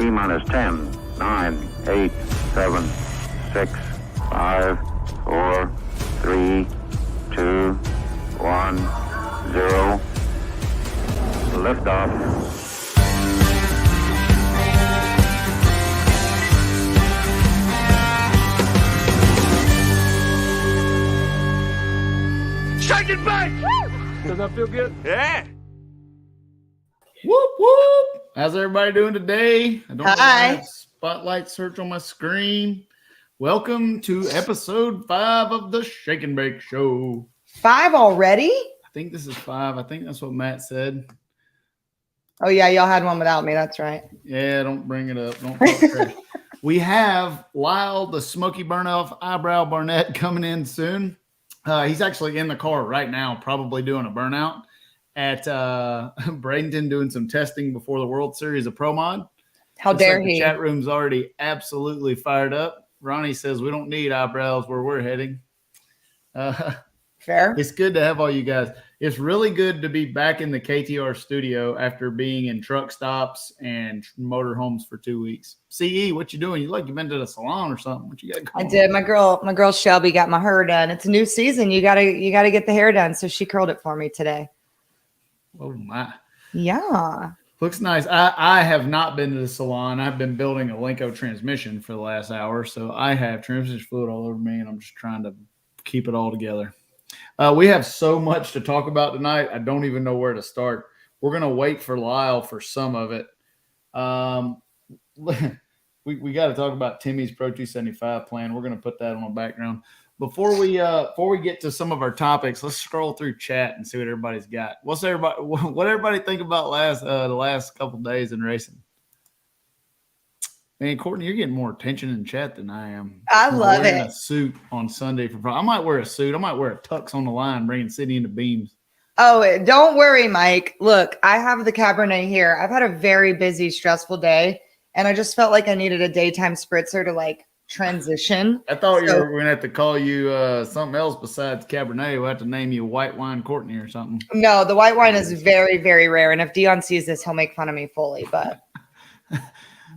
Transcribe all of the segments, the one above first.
T-minus 10, 9, 8, 7, 6, 5, 4, 3, 2, 1, 0. Liftoff. Shake it back! Does that feel good? Yeah. Whoop, whoop. How's everybody doing today? I don't know why I Hi. have spotlight search on my screen. Welcome to episode 5 of the Shake and Bake Show. 5 already? I think this is 5. I think that's what Matt said. Oh, yeah, y'all had one without me. That's right. Yeah, don't bring it up. Don't talk trash. We have Lyle, the Smoky Burn-Off Eyebrow Barnett, coming in soon. He's actually in the car right now, probably doing a burnout at Bradenton, doing some testing before the World Series of Pro Mod. How dare The he? chat room's already absolutely fired up. Ronnie says we don't need eyebrows where we're heading. Fair. It's good to have all you guys. It's really good to be back in the KTR studio after being in truck stops and motorhomes for 2 weeks. CE, what you doing? You've been to the salon or something. What you got going I did. My girl Shelby got my hair done. It's a new season. You gotta get the hair done. So she curled it for me today. Oh my. Yeah. Looks nice. I have not been to the salon. I've been building a Lenco transmission for the last hour, so I have transmission fluid all over me, and I'm just trying to keep it all together. We have so much to talk about tonight. I don't even know where to start. We're going to wait for Lyle for some of it. We got to talk about Timmy's Pro 275 plan. We're going to put that on the background. Before we get to some of our topics, let's scroll through chat and see what everybody's got. What everybody think about the last couple of days in racing? Man, Courtney, you're getting more attention in chat than I am. I love wearing it. A suit on Sunday for Friday. I might wear a suit. I might wear a tux on the line, bringing Sydney into beams. Oh, don't worry, Mike. Look, I have the Cabernet here. I've had a very busy, stressful day, and I just felt like I needed a daytime spritzer to transition. I thought we're going to have to call you something else besides Cabernet. We'll have to name you White Wine Courtney or something. No, the white wine is very, very rare. And if Dion sees this, he'll make fun of me fully. But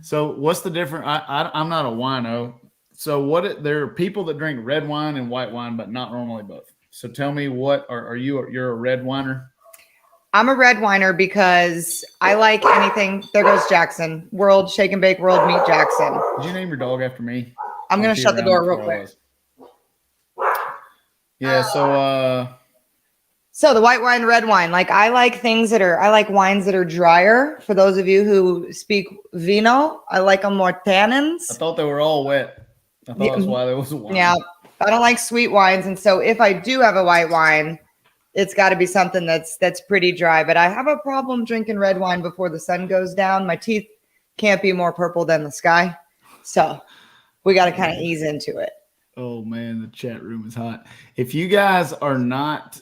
so what's the difference? I'm not a wino. So there are people that drink red wine and white wine, but not normally both. So tell me, what you're a red winer? I'm a red winer because I like anything. There goes Jackson. World Shake and Bake World Meet Jackson. Did you name your dog after me? I'm going to shut the door real quick. Yeah. So the white wine, red wine, I like wines that are drier. For those of you who speak vino, I like them more tannins. I thought they were all wet. I thought that's why there was a wine. Yeah. I don't like sweet wines. And so if I do have a white wine, it's got to be something that's pretty dry. But I have a problem drinking red wine before the sun goes down. My teeth can't be more purple than the sky. So we got to kind of ease into it. Oh man, the chat room is hot. If you guys are not,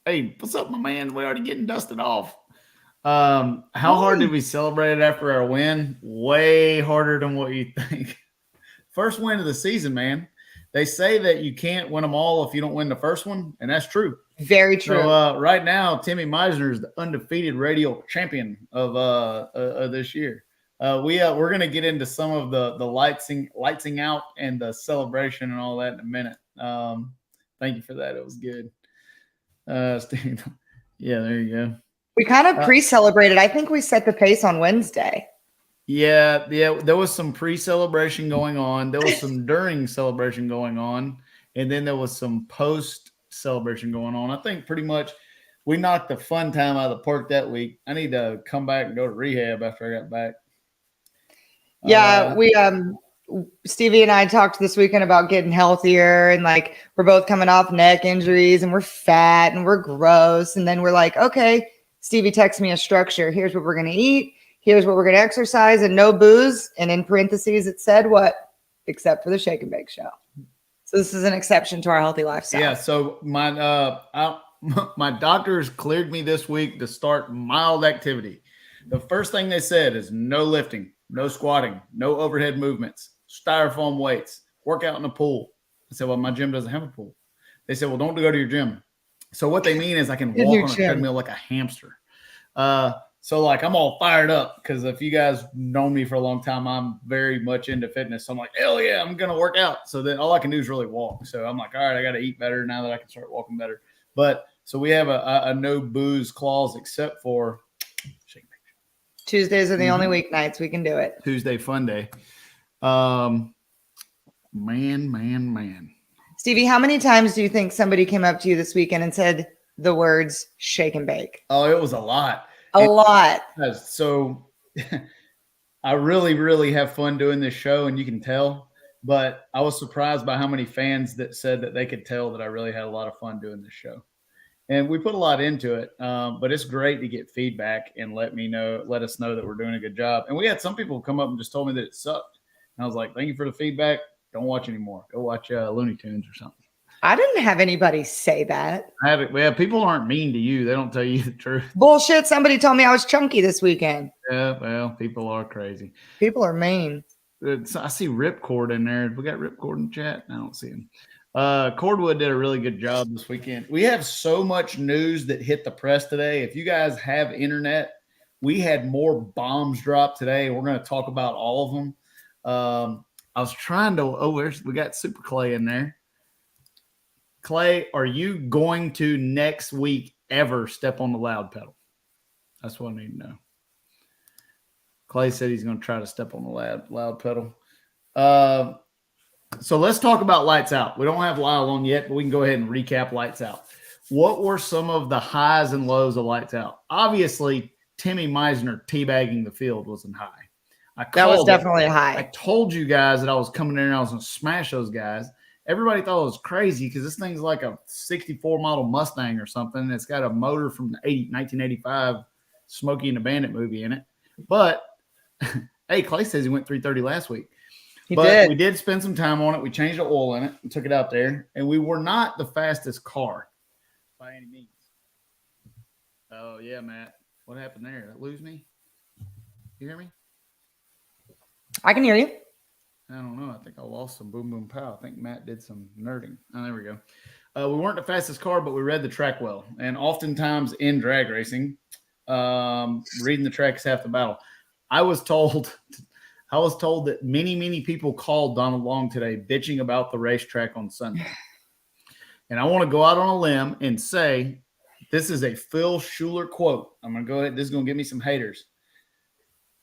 hey, what's up, my man? We're already getting dusted off. How hard did we celebrate it after our win? Way harder than what you think. First win of the season, man. They say that you can't win them all if you don't win the first one, and that's true. Very true. So right now, Timmy Meisner is the undefeated radial champion of this year. We're going to get into some of the lightsing out and the celebration and all that in a minute. Thank you for that. It was good. Steve, yeah, there you go. We kind of pre-celebrated. I think we set the pace on Wednesday. Yeah. There was some pre-celebration going on. There was some during celebration going on. And then there was some post-celebration going on. I think pretty much we knocked the fun time out of the park that week. I need to come back and go to rehab after I got back. Yeah, Stevie and I talked this weekend about getting healthier, and we're both coming off neck injuries and we're fat and we're gross. And then we're like, okay, Stevie texts me a structure. Here's what we're going to eat. Here's what we're going to exercise, and no booze. And in parentheses, it said what? Except for the Shake and Bake Show. So this is an exception to our healthy lifestyle. Yeah. So my doctors cleared me this week to start mild activity. The first thing they said is no lifting, no squatting, no overhead movements, styrofoam weights, work out in the pool. I said, well, my gym doesn't have a pool. They said, well, don't go to your gym. So what they mean is I can walk on a treadmill like a hamster. So like I'm all fired up because if you guys know me for a long time, I'm very much into fitness. So I'm like, hell yeah, I'm gonna work out. So then all I can do is really walk. So I'm like, all right, I got to eat better now that I can start walking better. But so we have a no booze clause except for Tuesdays are the only weeknights we can do it. Tuesday fun day. Man. Stevie, how many times do you think somebody came up to you this weekend and said the words shake and bake? Oh, it was a lot. A lot. So I really, really have fun doing this show, and you can tell. But I was surprised by how many fans that said that they could tell that I really had a lot of fun doing this show. And we put a lot into it, but it's great to get feedback and let us know that we're doing a good job. And we had some people come up and just told me that it sucked. And I was like, thank you for the feedback. Don't watch anymore. Go watch Looney Tunes or something. I didn't have anybody say that. People aren't mean to you. They don't tell you the truth. Bullshit. Somebody told me I was chunky this weekend. Yeah, well, people are crazy. People are mean. I see Ripcord in there. We got Ripcord in chat. I don't see him. Cordwood did a really good job this weekend. We have so much news that hit the press today. If you guys have internet, we had more bombs drop today. We're going to talk about all of them. I was trying to, we got Super Clay in there. Clay, are you going to next week ever step on the loud pedal? That's what I need to know. Clay said he's going to try to step on the loud pedal. So let's talk about Lights Out. We don't have Lyle on yet, but we can go ahead and recap Lights Out. What were some of the highs and lows of Lights Out? Obviously, Timmy Meisner teabagging the field wasn't high. That was definitely high. I told you guys that I was coming in and I was going to smash those guys. Everybody thought it was crazy because this thing's like a 64 model Mustang or something. It's got a motor from the 1985 Smokey and the Bandit movie in it. But, hey, Clay says he went 330 last week. We did spend some time on it. We changed the oil in it and took it out there. And we were not the fastest car by any means. Oh, yeah, Matt. What happened there? Did I lose me? You hear me? I can hear you. I don't know. I think I lost some boom, boom, pow. I think Matt did some nerding. Oh, there we go. We weren't the fastest car, but we read the track well. And oftentimes in drag racing, reading the track is half the battle. I was told that many people called Donald Long today bitching about the racetrack on Sunday. And I want to go out on a limb and say this is a Phil Schuler quote. I'm going to go ahead. This is going to give me some haters.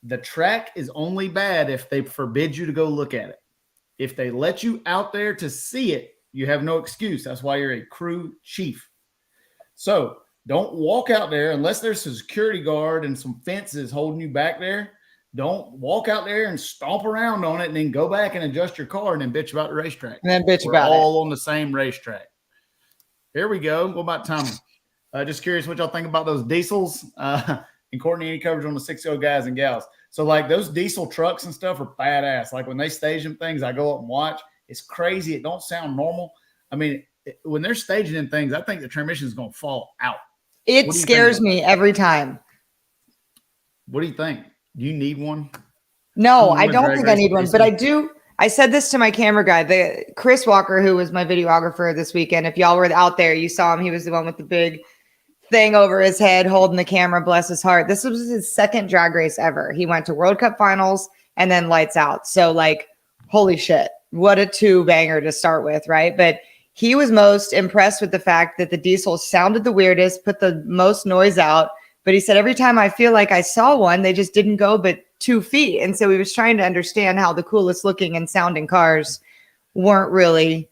The track is only bad if they forbid you to go look at it. If they let you out there to see it, you have no excuse. That's why you're a crew chief. So don't walk out there unless there's a security guard and some fences holding you back there. Don't walk out there and stomp around on it and then go back and adjust your car and then bitch about the racetrack. And then bitch We're about it. all on the same racetrack. Here we go. What about timing? Just curious what y'all think about those diesels. And Courtney, any coverage on the 6.0 guys and gals. So, like, those diesel trucks and stuff are badass. Like, when they stage them things, I go up and watch. It's crazy. It don't sound normal. I mean, when they're staging them things, I think the transmission is going to fall out. It scares me every time. What do you think? Do you need one? No, I don't think I need one, but I do. I said this to my camera guy, Chris Walker, who was my videographer this weekend. If y'all were out there, you saw him. He was the one with the big thing over his head holding the camera, bless his heart. This was his second drag race ever. He went to World Cup finals and then Lights Out. So, like, holy shit, what a two banger to start with, right? But he was most impressed with the fact that the diesel sounded the weirdest, put the most noise out. But he said, every time I feel like I saw one, they just didn't go but 2 feet. And so he was trying to understand how the coolest looking and sounding cars weren't really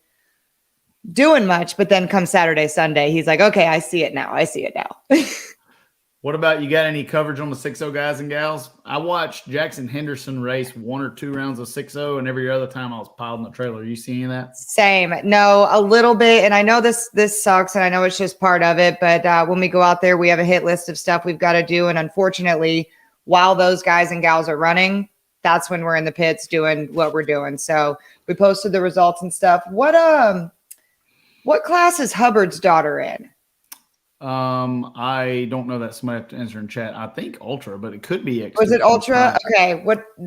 doing much. But then come Saturday, Sunday, he's like, okay, I see it now. What about, you got any coverage on the 6.0 guys and gals? I watched Jackson Henderson race 1 or 2 rounds of 6.0, and every other time I was piled in the trailer. You see any of that? Same. No, a little bit. And I know this sucks, and I know it's just part of it. But when we go out there, we have a hit list of stuff we've got to do. And unfortunately, while those guys and gals are running, that's when we're in the pits doing what we're doing. So we posted the results and stuff. What class is Hubbard's daughter in? I don't know that. Somebody have to answer in chat. I think Ultra, but it could be. Was it Ultra? Okay.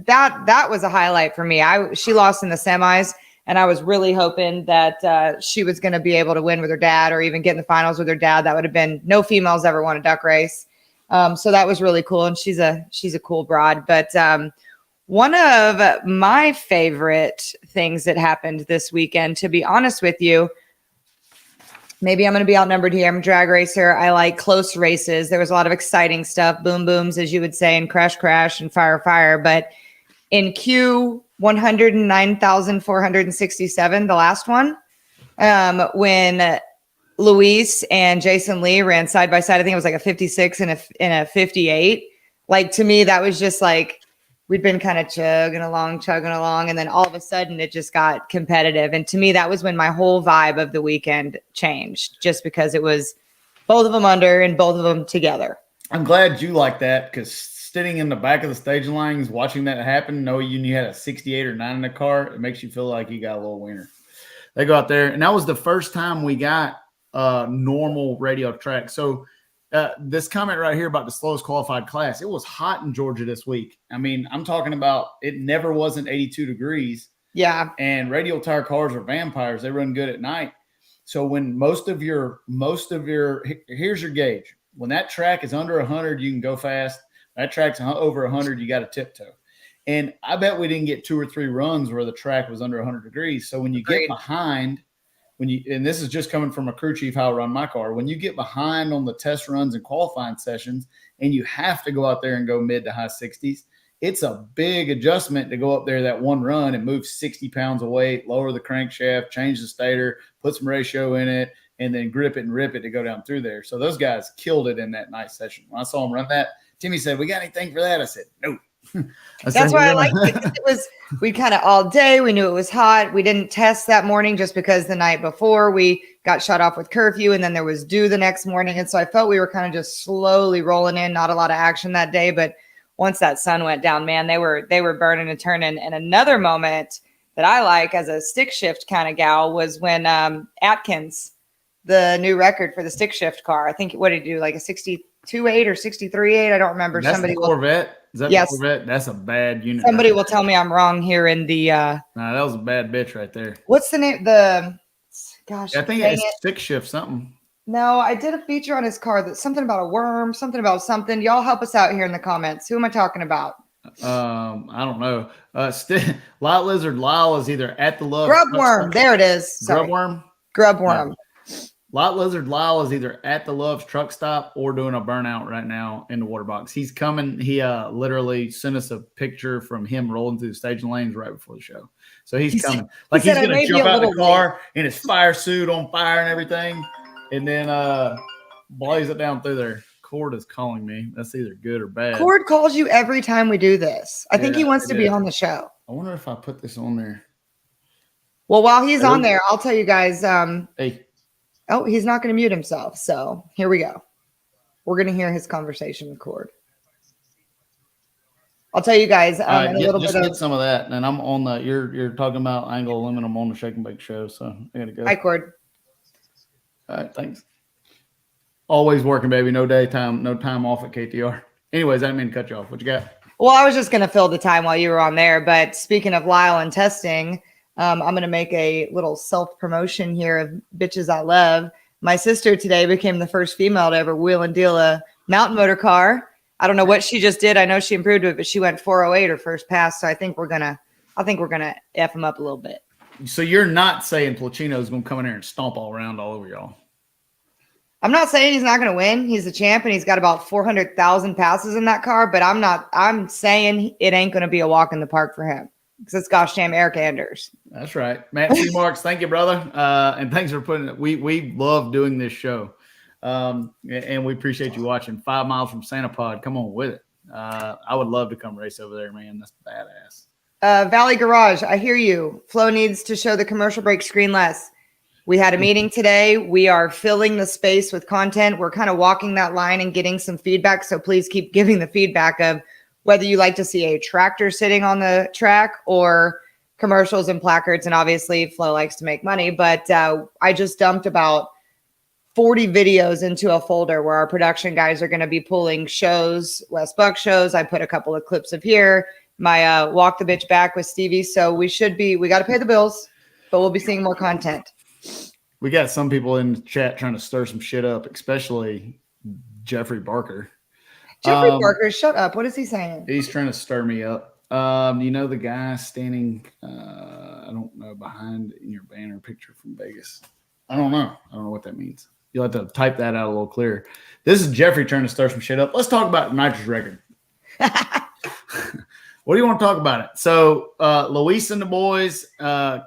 That was a highlight for me. She lost in the semis, and I was really hoping that she was going to be able to win with her dad or even get in the finals with her dad. That would have been, no females ever won a duck race. So that was really cool. And she's a cool broad. But one of my favorite things that happened this weekend, to be honest with you, maybe I'm going to be outnumbered here. I'm a drag racer. I like close races. There was a lot of exciting stuff, boom, booms, as you would say, and crash, crash, and fire, fire. But in Q 109,467, the last one, when Luis and Jason Lee ran side by side, I think it was like a 56 and a 58. Like, to me, that was just like, we'd been kind of chugging along. And then all of a sudden it just got competitive. And to me, that was when my whole vibe of the weekend changed, just because it was both of them under and both of them together. I'm glad you like that, because sitting in the back of the staging lines, watching that happen, knowing you had a 68 or 9 in the car, it makes you feel like you got a little wiener. They go out there, and that was the first time we got normal radio track. So this comment right here about the slowest qualified class, it was hot in Georgia this week. I mean, I'm talking about it never wasn't 82 degrees. Yeah. And radial tire cars are vampires. They run good at night. So when most of your here's your gauge. When that track is under 100, you can go fast. That track's over 100, you got to tiptoe. And I bet we didn't get 2 or 3 runs where the track was under 100 degrees. So when you get behind, and this is just coming from a crew chief, how I run my car, when you get behind on the test runs and qualifying sessions, and you have to go out there and go mid to high 60s, it's a big adjustment to go up there that one run and move 60 pounds of weight, lower the crankshaft, change the stator, put some ratio in it, and then grip it and rip it to go down through there. So those guys killed it in that night session. When I saw them run that, Timmy said, "We got anything for that?" I said, "No." That's why I liked it. It was, we kind of all day, we knew it was hot. We didn't test that morning just because the night before we got shut off with curfew, and then there was dew the next morning. And so I felt we were kind of just slowly rolling in, not a lot of action that day. But once that sun went down, man, they were burning and turning. And another moment that I like as a stick shift kind of gal was when Atkins, the new record for the stick shift car, I think, what did he do, like a 62.8 or 63.8? I don't remember. That's somebody the Corvette. Is that yes. the Corvette? That's a bad unit. Somebody will tell me I'm wrong here in the Nah, that was a bad bitch right there. What's the name? Gosh, I think it's stick shift something. No, I did a feature on his car that's something about a worm, something about something. Y'all help us out here in the comments. Who am I talking about? I don't know. Lyle Lizard Lyle is either at the Love Grubworm. There it is. Sorry. Grubworm. No. Lot Lizard Lyle is either at the Love's truck stop or doing a burnout right now in the water box. He's coming. He literally sent us a picture from him rolling through the staging lanes right before the show. So he's coming. Like he's going to jump out of the car in his fire suit on fire and everything, and then blaze it down through there. Cord is calling me. That's either good or bad. Cord calls you every time we do this. I think he wants to be on the show. I wonder if I put this on there. Well, while he's on there, I'll tell you guys. Hey. Oh, he's not going to mute himself. So here we go. We're going to hear his conversation with Cord. I'll tell you guys get some of that. And I'm on the, you're talking about Angle Aluminum on the Shake and Bake show. So I got to go. Hi, Cord. All right. Thanks. Always working, baby. No time off at KTR. Anyways, I didn't mean to cut you off. What you got? Well, I was just going to fill the time while you were on there. But speaking of Lyle and testing, I'm going to make a little self-promotion here of bitches I love. My sister today became the first female to ever wheel and deal a mountain motor car. I don't know what she just did. I know she improved it, but she went 408 her first pass. So I think we're gonna F him up a little bit. So you're not saying Placino's going to come in here and stomp all over y'all? I'm not saying he's not going to win. He's the champ, and he's got about 400,000 passes in that car. But I'm saying it ain't going to be a walk in the park for him. Because it's gosh damn Eric Anders. That's right. Matt C. Marks, thank you, brother. And thanks for putting it. We love doing this show. And we appreciate you watching. 5 miles from Santa Pod. Come on with it. I would love to come race over there, man. That's badass. Valley Garage, I hear you. Flo needs to show the commercial break screen less. We had a meeting today. We are filling the space with content. We're kind of walking that line and getting some feedback. So please keep giving the feedback of whether you like to see a tractor sitting on the track or commercials and placards. And obviously Flo likes to make money, but I just dumped about 40 videos into a folder where our production guys are going to be pulling shows, West Buck shows. I put a couple of clips of here, my walk the bitch back with Stevie. So we got to pay the bills, but we'll be seeing more content. We got some people in the chat trying to stir some shit up, especially Jeffrey Barker. Jeffrey Parker, shut up. What is he saying? He's trying to stir me up. You know the guy standing, I don't know, behind in your banner picture from Vegas. I don't know what that means. You'll have to type that out a little clearer. This is Jeffrey trying to stir some shit up. Let's talk about the nitrous record. What do you want to talk about it? So Luis and the boys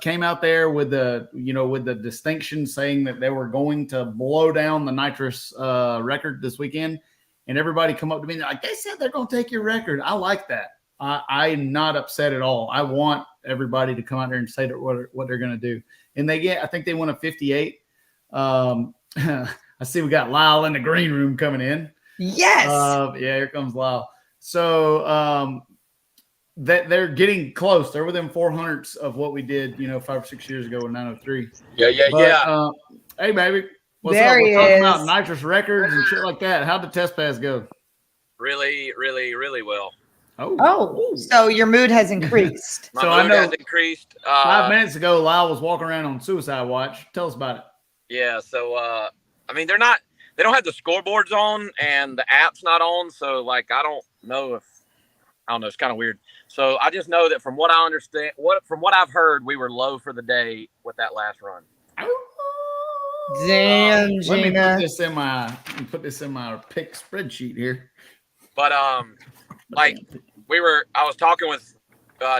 came out there with the distinction saying that they were going to blow down the nitrous record this weekend. And everybody come up to me and like, they said they're going to take your record. I like that. I'm not upset at all. I want everybody to come out there and say that what they're going to do. And I think they won a 58. I see we got Lyle in the green room coming in. Yes. Yeah, here comes Lyle. So that they're getting close. They're within 400ths of what we did, 5 or 6 years ago with 903. Yeah. Hey, baby. What's there up? We're he talking is. about nitrous records and shit like that. How'd the test pass go? Really, really, really well. Oh, so your mood has increased. My mood has increased. 5 minutes ago, Lyle was walking around on suicide watch. Tell us about it. Yeah, so they don't have the scoreboards on and the app's not on, so I don't know, it's kind of weird. So I just know that from what I understand, from what I've heard, we were low for the day with that last run. Damn, Let me Gina. put this in my pick spreadsheet here. But I was talking with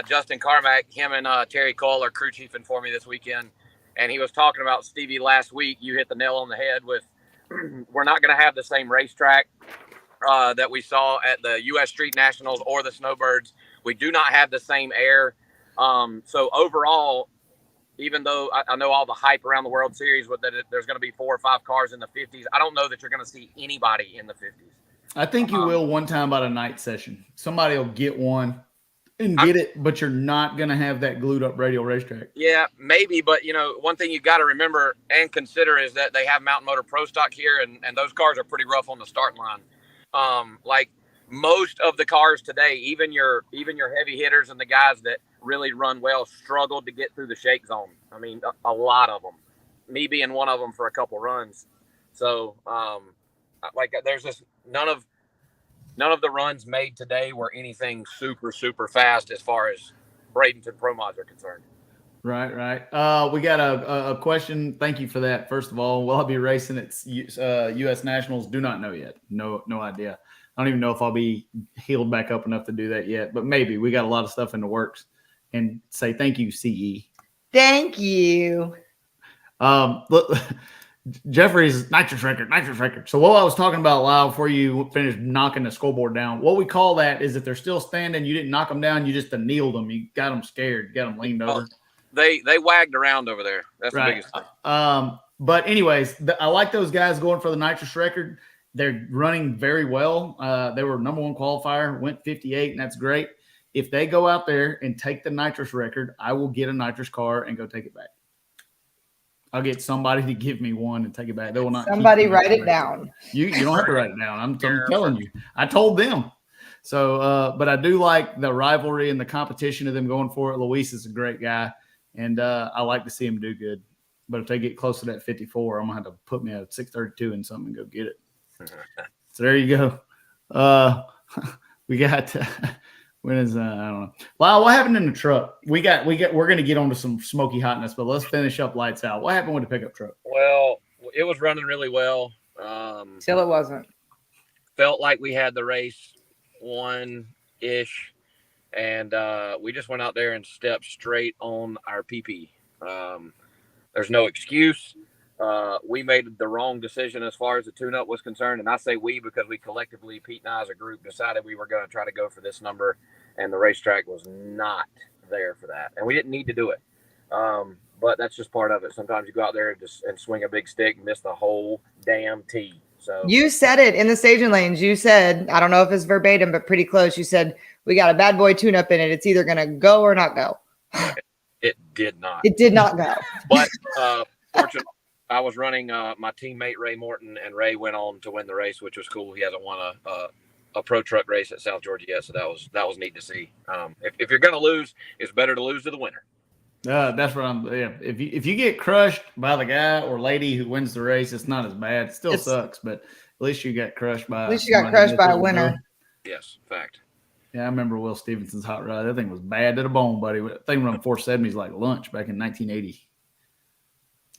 Justin Carmack, him and Terry Cole are crew chiefing for me this weekend, and he was talking about Stevie last week. You hit the nail on the head with we're not going to have the same racetrack that we saw at the U.S. Street Nationals or the Snowbirds. We do not have the same air. So overall, even though I know all the hype around the World Series with that there's going to be 4 or 5 cars in the 50s, I don't know that you're going to see anybody in the 50s. I think you will one time about a night session. Somebody will get one and get it, but you're not going to have that glued up radial racetrack. Yeah, maybe. But, one thing you got to remember and consider is that they have Mountain Motor Pro Stock here, and those cars are pretty rough on the starting line. Most of the cars today, even your heavy hitters and the guys that really run well struggled to get through the shake zone. I mean, a lot of them, me being one of them for a couple runs. So, there's just none of the runs made today were anything super, super fast as far as Bradenton Pro Mods are concerned. Right. We got a question. Thank you for that. First of all, will I be racing at U.S. Nationals? Do not know yet. No idea. I don't even know if I'll be healed back up enough to do that yet, but maybe. We got a lot of stuff in the works. And say thank you, CE. Thank you. Look, Jeffrey's nitrous record. So what I was talking about, Lyle, before you finished knocking the scoreboard down, what we call that is if they're still standing, you didn't knock them down, you just annealed them. You got them scared, you got them leaned over. They wagged around over there. That's right. The biggest. But anyways, I like those guys going for the nitrous record. They're running very well. They were number 1 qualifier, went 58, and that's great. If they go out there and take the nitrous record, I will get a nitrous car and go take it back. I'll get somebody to give me one and take it back. They will not. Somebody write it down. You don't have to write it down. I'm telling you. I told them. So, but I do like the rivalry and the competition of them going for it. Luis is a great guy, and I like to see him do good. But if they get close to that 54, I'm going to have to put me at 632 and something and go get it. So there you go. We got when is I don't know. Lyle, what happened in the truck? We're gonna get onto some smoky hotness, but let's finish up lights out. What happened with the pickup truck? Well, it was running really well. Till it wasn't. Felt like we had the race won-ish, and we just went out there and stepped straight on our PP. There's no excuse. We made the wrong decision as far as the tune-up was concerned, and I say we because we collectively, Pete and I as a group, decided we were going to try to go for this number, and the racetrack was not there for that, and we didn't need to do it. But that's just part of it. Sometimes you go out there and swing a big stick and miss the whole damn tee. So you said it in the staging lanes. You said, I don't know if it's verbatim, but pretty close. You said, we got a bad boy tune-up in it. It's either going to go or not go. It did not. It did not go. But fortunately, I was running my teammate Ray Morton, and Ray went on to win the race, which was cool. He hasn't won a pro truck race at South Georgia yet, so that was neat to see. If you're going to lose, it's better to lose to the winner. That's what I'm. Yeah, if you get crushed by the guy or lady who wins the race, it's not as bad. It still sucks, but at least you got crushed by. At least you got crushed by a winner. Yes, fact. Yeah, I remember Will Stevenson's hot rod. That thing was bad to the bone, buddy. That thing run 470s like lunch back in 1980.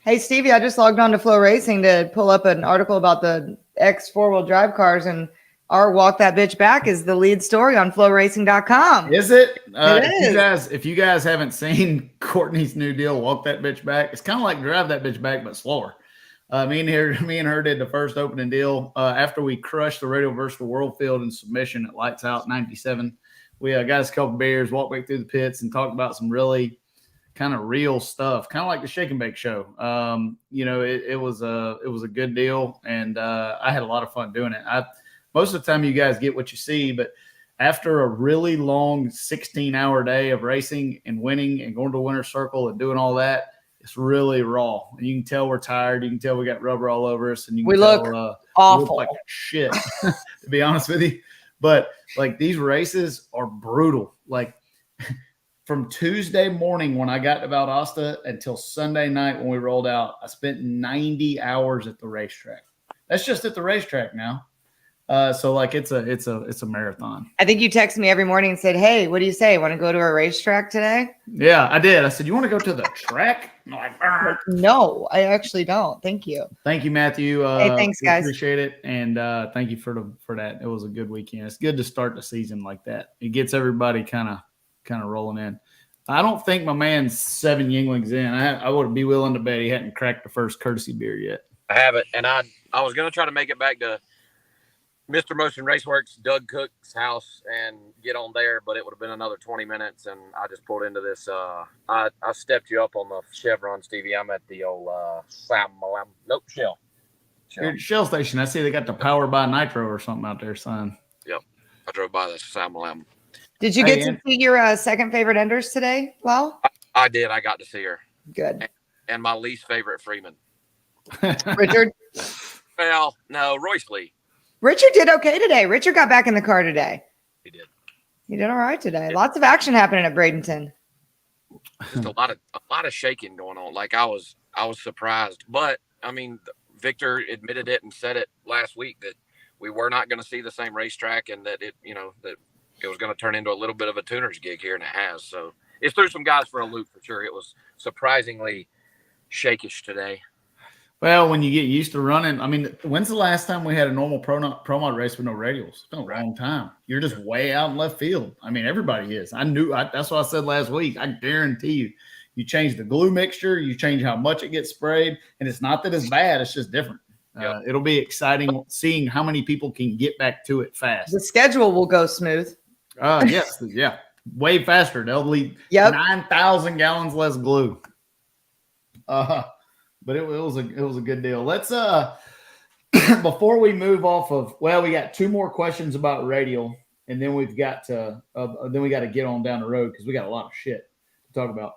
Hey, Stevie, I just logged on to Flow Racing to pull up an article about the X four-wheel drive cars, and our Walk That Bitch Back is the lead story on flowracing.com. Is it? It If you guys haven't seen Courtney's new deal, Walk That Bitch Back, it's kind of like Drive That Bitch Back, but slower. Me and her did the first opening deal after we crushed the Radio versus the World field in submission at Lights Out 97. We got us a couple beers, walked back through the pits, and talked about some really kind of real stuff, kind of like the Shake and Bake show. It was a good deal, and I had a lot of fun doing it. Most of the time you guys get what you see, but after a really long 16-hour day of racing and winning and going to the winner's circle and doing all that, it's really raw. And you can tell we're tired. You can tell we got rubber all over us, and you can look awful. we look like shit, to be honest with you. But like these races are brutal. Like from Tuesday morning when I got to Valdosta until Sunday night when we rolled out, I spent 90 hours at the racetrack. That's just at the racetrack now. So like it's a marathon. I think you text me every morning and said, "Hey, what do you say? Want to go to a racetrack today?" Yeah, I did. I said, "You want to go to the track?" I'm like, no, I actually don't. Thank you. Thank you, Matthew. Hey, thanks, guys. Appreciate it, and thank you for that. It was a good weekend. It's good to start the season like that. It gets everybody kind of rolling in. I don't think my man's 7 Yinglings in. I would be willing to bet he hadn't cracked the first courtesy beer yet. I haven't, and I was going to try to make it back to Mr. Motion Raceworks, Doug Cook's house, and get on there, but it would have been another 20 minutes, and I just pulled into this. I stepped you up on the Chevron, Stevie. I'm at the old Shell. You're at Shell station. I see they got the Power by Nitro or something out there, son. Yep, I drove by the Sam Lamb. Did you get to see your second favorite enders today, Lyle? I did. I got to see her. Good. And my least favorite Freeman. Richard? Well, no, Royce Lee. Richard did okay today. Richard got back in the car today. He did. He did all right today. Lots of action happening at Bradenton. Just a lot of shaking going on. Like I was surprised, but I mean, Victor admitted it and said it last week that we were not going to see the same racetrack, and that that it was going to turn into a little bit of a tuner's gig here, and it has. So it threw some guys for a loop for sure. It was surprisingly shakish today. Well, when you get used to running, I mean, when's the last time we had a normal pro mod race with no radials? It's been a long time. You're just way out in left field. I mean, everybody is. That's what I said last week. I guarantee you change the glue mixture, you change how much it gets sprayed, and it's not that it's bad. It's just different. Yep. It'll be exciting seeing how many people can get back to it fast. The schedule will go smooth. Yes, yeah, way faster. They'll leave 9,000 gallons less glue. But it was a good deal. Let's before we move off of, we got 2 more questions about radial, and then we've got to get on down the road because we got a lot of shit to talk about.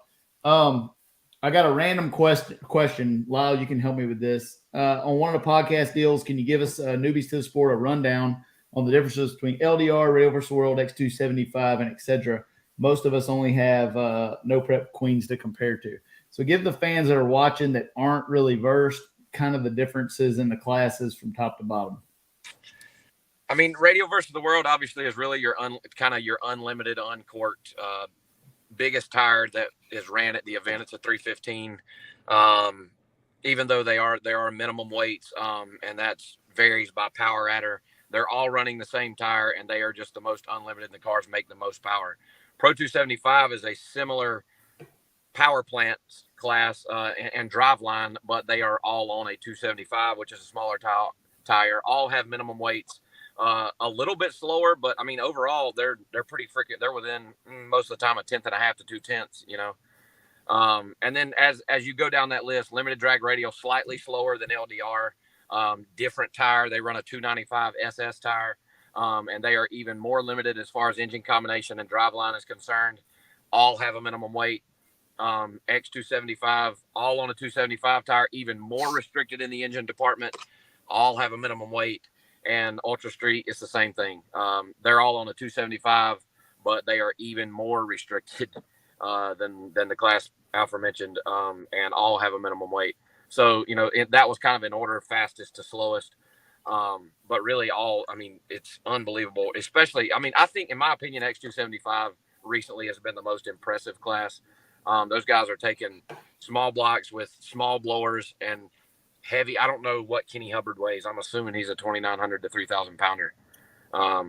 I got a random question. Lyle, you can help me with this. On one of the podcast deals, can you give us newbies to the sport a rundown on the differences between LDR, Radio vs. World, X275, and etc.? Most of us only have no prep queens to compare to. So give the fans that are watching that aren't really versed kind of the differences in the classes from top to bottom. I mean, Radio versus the World obviously is really your unlimited on-court biggest tire that is ran at the event. It's a 315. Even though there are minimum weights, and that varies by power adder. They're all running the same tire, and they are just the most unlimited, and the cars make the most power. Pro 275 is a similar power plant class and drive line, but they are all on a 275, which is a smaller tire. All have minimum weights, a little bit slower, but I mean overall they're pretty freaking. They're within most of the time 1/10.5 to 2/10. And then as you go down that list, limited drag radial slightly slower than LDR. Different tire. They run a 295 SS tire, and they are even more limited as far as engine combination and drive line is concerned. All have a minimum weight. X275, all on a 275 tire, even more restricted in the engine department. All have a minimum weight. And Ultra Street is the same thing. They're all on a 275, but they are even more restricted than the class aforementioned, and all have a minimum weight. So, that was kind of in order, fastest to slowest. But really it's unbelievable, especially, I think, in my opinion, X275 recently has been the most impressive class. Those guys are taking small blocks with small blowers and heavy. I don't know what Kenny Hubbard weighs. I'm assuming he's a 2,900 to 3,000 pounder. I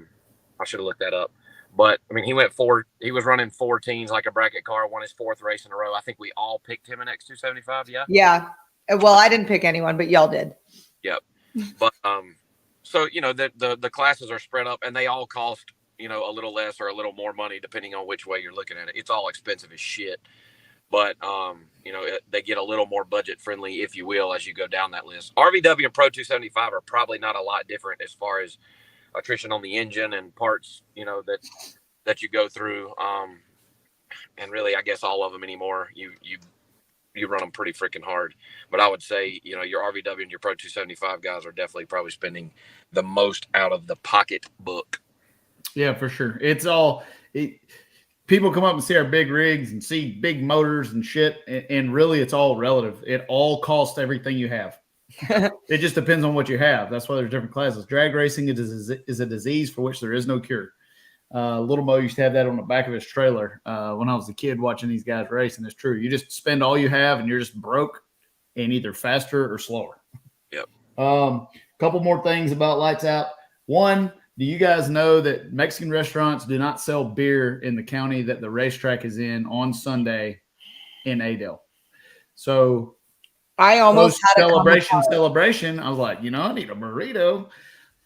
should have looked that up. But, he was running 14s like a bracket car, won his 4th race in a row. I think we all picked him in X275, yeah? Yeah. Well, I didn't pick anyone, but y'all did. Yep. But, so, the classes are spread up, and they all cost, a little less or a little more money, depending on which way you're looking at it. It's all expensive as shit. But, they get a little more budget friendly, if you will, as you go down that list. RVW and Pro 275 are probably not a lot different as far as attrition on the engine and parts, that you go through. And really, I guess all of them anymore, you run them pretty freaking hard. But I would say, your RVW and your Pro 275 guys are definitely probably spending the most out of the pocketbook. Yeah, for sure. People come up and see our big rigs and see big motors and shit, and really it's all relative. It all costs everything you have. It just depends on what you have. That's why there's different classes. Drag racing is a disease for which there is no cure. Little Mo used to have that on the back of his trailer when I was a kid watching these guys race, and it's true. You just spend all you have, and you're just broke, and either faster or slower. Yep. Couple more things about Lights Out. One, do you guys know that Mexican restaurants do not sell beer in the county that the racetrack is in on Sunday in Adel? So I almost had celebration. I was like, I need a burrito.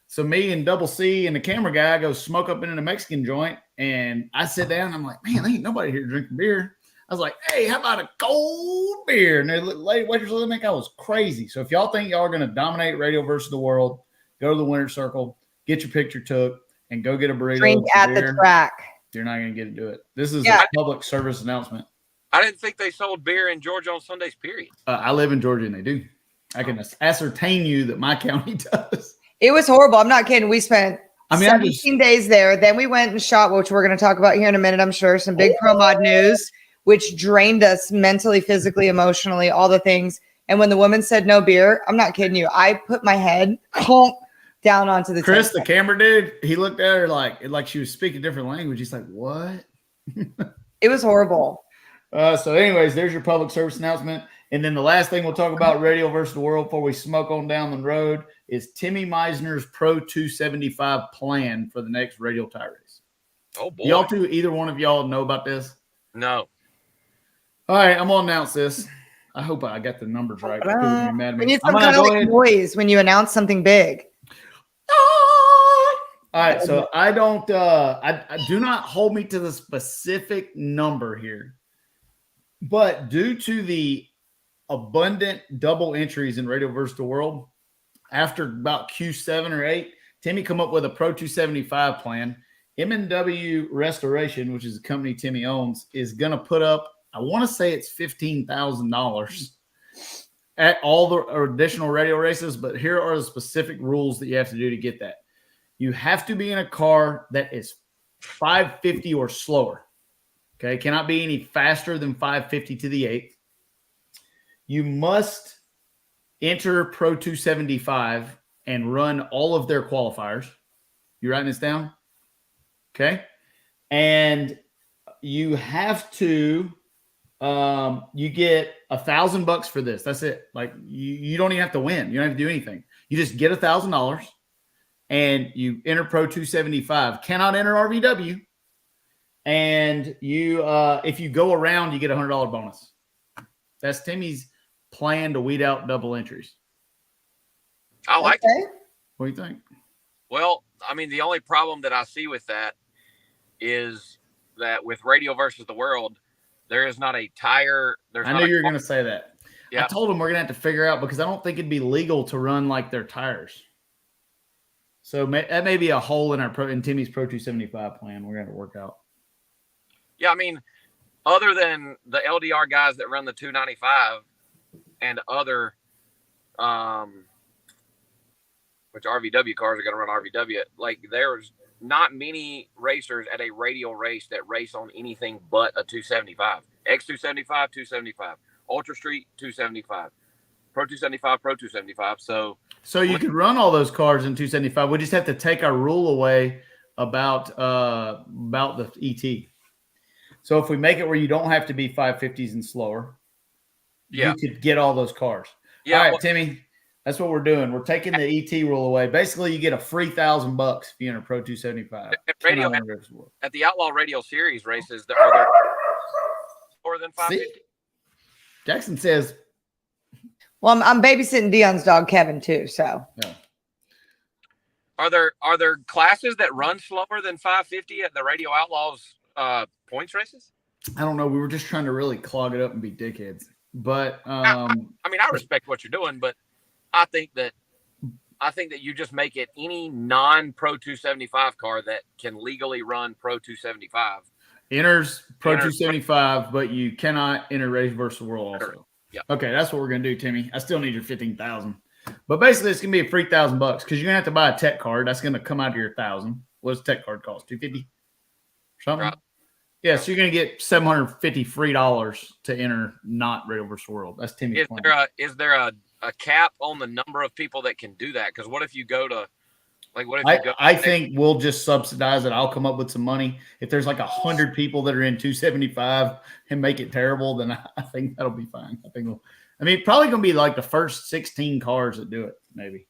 So me and Double C and the camera guy go smoke up into the Mexican joint, and I sit down. And I'm like, man, there ain't nobody here drinking beer. I was like, hey, how about a cold beer? And the lady waitress looked at me like I was crazy. So if y'all think y'all are going to dominate Radio versus the world, go to the winner's circle, get your picture took, and go get a burrito. Drink at the track. You're not going to get to do it. This is a public service announcement. I didn't think they sold beer in Georgia on Sundays, period. I live in Georgia, and they do. I can ascertain you that my county does. It was horrible. I'm not kidding. We spent 17 days there. Then we went and shot, which we're going to talk about here in a minute, I'm sure. Some big pro mod news, which drained us mentally, physically, emotionally, all the things. And when the woman said no beer, I'm not kidding you. I put my head down onto the Chris, the camera dude, he looked at her like she was speaking a different language. He's like, what? It was horrible. So anyways, there's your public service announcement. And then the last thing we'll talk about Radio versus the World before we smoke on down the road is Timmy Meisner's Pro 275 plan for the next radio tie race. Oh, boy. Either one of y'all know about this? No. All right, I'm going to announce this. I hope I got the numbers right. We need some kind of noise when you announce something big. All right, so I don't I do not hold me to the specific number here. But due to the abundant double entries in Radio versus the World, after about Q7 or 8, Timmy come up with a Pro 275 plan. M&W Restoration, which is a company Timmy owns, is going to put up, I want to say it's $15,000 at all the additional radio races, but here are the specific rules that you have to do to get that. You have to be in a car that is 550 or slower. Okay, cannot be any faster than 550 to the 8th. You must enter Pro 275 and run all of their qualifiers. You writing this down? Okay. And you have to, you get $1,000 for this. That's it. Like you don't even have to win. You don't have to do anything. You just get $1,000 and you enter Pro 275. Cannot enter RVW. And you, if you go around, you get a $100 bonus. That's Timmy's plan to weed out double entries. I like it. What do you think? Well, I mean, the only problem that I see with that is that with Radio versus the World, there is not a tire. I knew you were going to say that. Yeah. I told him we're going to have to figure out because I don't think it'd be legal to run like their tires. So that may be a hole in Timmy's Pro 275 plan. We're going to work out. Yeah, I mean, other than the LDR guys that run the 295 and other, which RVW cars are going to run RVW, like there's not many racers at a radial race that race on anything but a 275. X275, 275. Ultra Street, 275. Pro 275, Pro 275. So So you could run all those cars in 275. We just have to take our rule away about the ET. So if we make it where you don't have to be 550s and slower, you could get all those cars. Yeah, all right, Timmy, that's what we're doing. We're taking the ET rule away. Basically, you get a free $1,000 if you enter Pro 275. At the Outlaw Radio Series races, are there more than 550? Jackson says. Well, I'm babysitting Dion's dog Kevin too. So. Yeah. Are there classes that run slower than 550 at the Radio Outlaws points races? I don't know. We were just trying to really clog it up and be dickheads. But I mean, I respect what you're doing, but I think that you just make it any non-Pro 275 car that can legally run Pro 275 enters Pro 275, but you cannot enter Race versus the World also. Yeah. Okay, that's what we're gonna do, Timmy. I still need your 15,000, but basically it's gonna be a free $1,000 because you're gonna have to buy a tech card. That's gonna come out of your 1,000. What does a tech card cost? $250? Something. Right. Yeah, so you're gonna get $750 free to enter not Race versus the World. That's Timmy's plan. Is there a cap on the number of people that can do that? Because what if you go to I think we'll just subsidize it. I'll come up with some money. If there's like 100 people that are in 275 and make it terrible, then I think that'll be fine. Probably going to be like the first 16 cars that do it, maybe.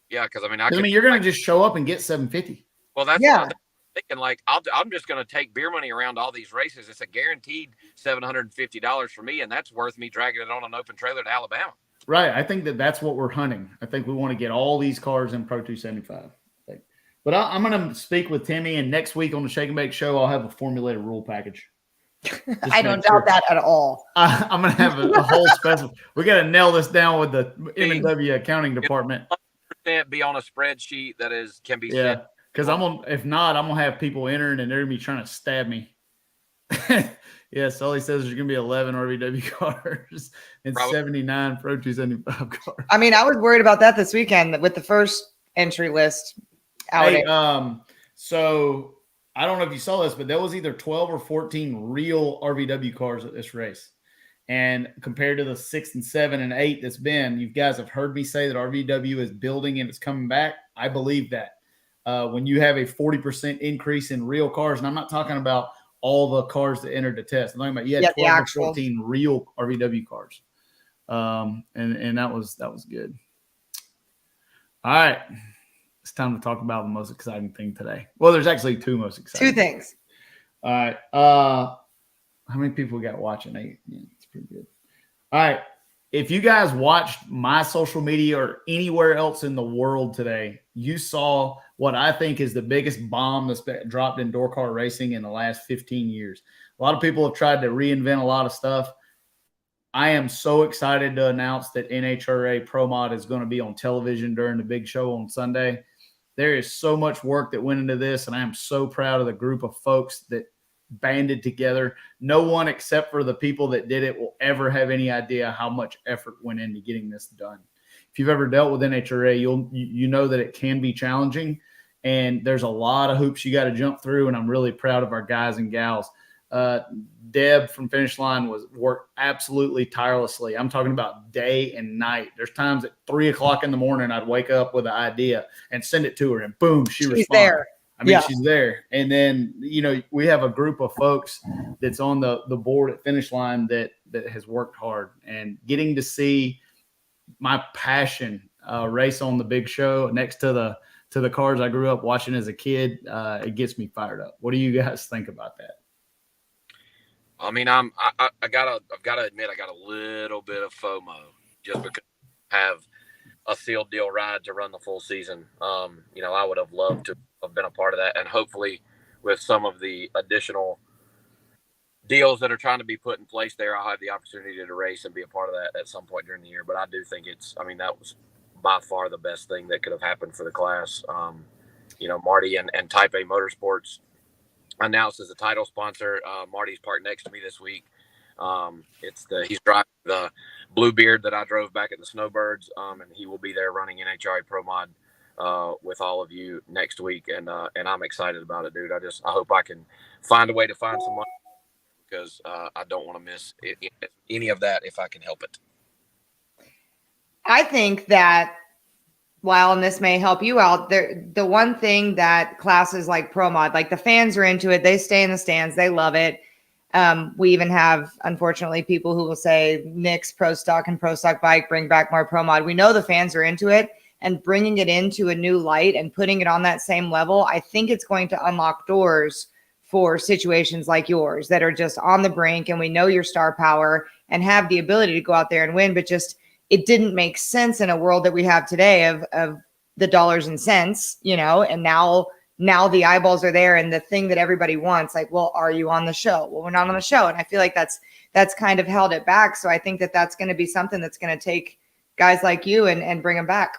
Yeah, because you're going to just show up and get 750. Well, that's what I'm thinking. Like, I'm just going to take beer money around all these races. It's a guaranteed $750 for me, and that's worth me dragging it on an open trailer to Alabama. Right. I think that's what we're hunting. I think we want to get all these cars in Pro 275. But I'm going to speak with Timmy, and next week on the Shake and Bake show, I'll have a formulated rule package. I don't doubt that at all. I'm going to have a whole special. We got to nail this down with the M&W accounting department. 100% be on a spreadsheet that can be set. Because if not, I'm going to have people entering, and they're going to be trying to stab me. Yeah, Sully says there's going to be 11 RVW cars and 79 Pro 275 cars. I was worried about that this weekend with the first entry list outing. Hey, so I don't know if you saw this, but there was either 12 or 14 real RVW cars at this race. And compared to the 6 and 7 and 8 that's been, you guys have heard me say that RVW is building and it's coming back. I believe that. When you have a 40% increase in real cars, and I'm not talking about all the cars that entered the test. I'm talking about you had 12 or 14 real RVW cars. And that was good. All right. It's time to talk about the most exciting thing today. Well, there's actually two most exciting. Two things. All right. How many people we got watching? 8. Yeah, it's pretty good. All right. If you guys watched my social media or anywhere else in the world today, you saw what I think is the biggest bomb that's been dropped in door car racing in the last 15 years. A lot of people have tried to reinvent a lot of stuff. I am so excited to announce that NHRA Pro Mod is going to be on television during the big show on Sunday. There is so much work that went into this, and I am so proud of the group of folks that banded together. No one except for the people that did it will ever have any idea how much effort went into getting this done. If you've ever dealt with NHRA, you know that it can be challenging, and there's a lot of hoops you got to jump through, and I'm really proud of our guys and gals. Deb from Finish Line worked absolutely tirelessly. I'm talking about day and night. There's times at 3:00 in the morning I'd wake up with an idea and send it to her, and boom, she's responds. There. She's there. And then, we have a group of folks that's on the board at Finish Line that has worked hard, and getting to see my passion race on the big show next to the cars I grew up watching as a kid, it gets me fired up. What do you guys think about that? I've got to admit, I got a little bit of FOMO just because I have a sealed deal ride to run the full season. I would have loved to have been a part of that, and hopefully with some of the additional deals that are trying to be put in place there, I'll have the opportunity to race and be a part of that at some point during the year. But I do think that was by far the best thing that could have happened for the class. Marty and Type A Motorsports announced as a title sponsor. Marty's parked next to me this week. He's driving the Bluebeard that I drove back at the Snowbirds, and he will be there running NHRA Pro Mod with all of you next week, and I'm excited about it, dude. I hope I can find a way to find some money because I don't want to miss any of that if I can help it. I think that Lyle, and this may help you out. The one thing that classes like Pro Mod, like the fans are into it. They stay in the stands. They love it. We even have, unfortunately, people who will say Nick's Pro Stock and Pro Stock Bike, bring back more Pro Mod. We know the fans are into it, and bringing it into a new light and putting it on that same level, I think it's going to unlock doors for situations like yours that are just on the brink, and we know your star power and have the ability to go out there and win, but just it didn't make sense in a world that we have today of the dollars and cents, and now the eyeballs are there, and the thing that everybody wants, like, well, are you on the show? Well, we're not on the show. And I feel like that's kind of held it back. So I think that that's going to be something that's going to take guys like you and bring them back.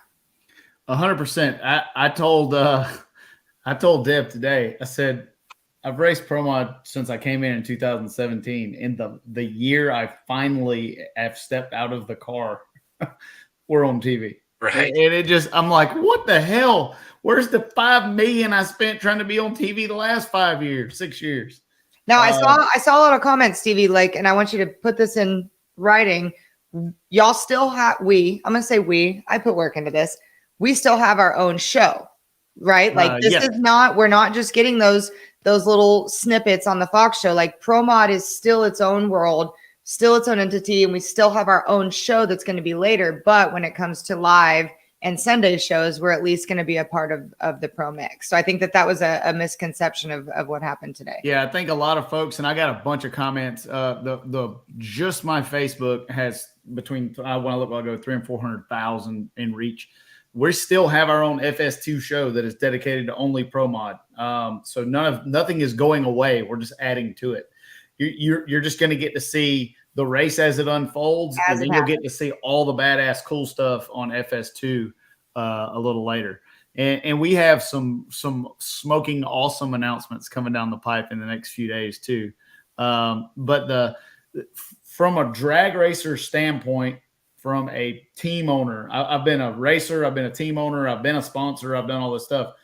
100%. I told Deb today, I said, I've raced Pro Mod since I came in 2017. In the year I finally have stepped out of the car, we're on TV. Right. And it just, I'm like, what the hell? Where's the $5 million I spent trying to be on TV the last 6 years? Now I saw a lot of comments, Stevie, and I want you to put this in writing. Y'all still have, I'm going to say I put work into this. We still have our own show, right? This is not, we're not just getting those little snippets on the Fox show. Like Pro Mod is still its own world, still its own entity, and we still have our own show that's going to be later. But when it comes to live and Sunday shows, we're at least going to be a part of the Pro Mix. So I think that was a misconception of what happened today. Yeah, I think a lot of folks, and I got a bunch of comments. Just my Facebook has between when I look, I'll go 300,000 and 400,000 in reach. We still have our own FS2 show that is dedicated to only Pro Mod. So nothing is going away. We're just adding to it. You're just going to get to see the race as it unfolds, and then you'll get to see all the badass cool stuff on FS2 a little later. And we have some smoking awesome announcements coming down the pipe in the next few days too. But from a drag racer standpoint, from a team owner, I've been a racer, I've been a team owner, I've been a sponsor, I've done all this stuff.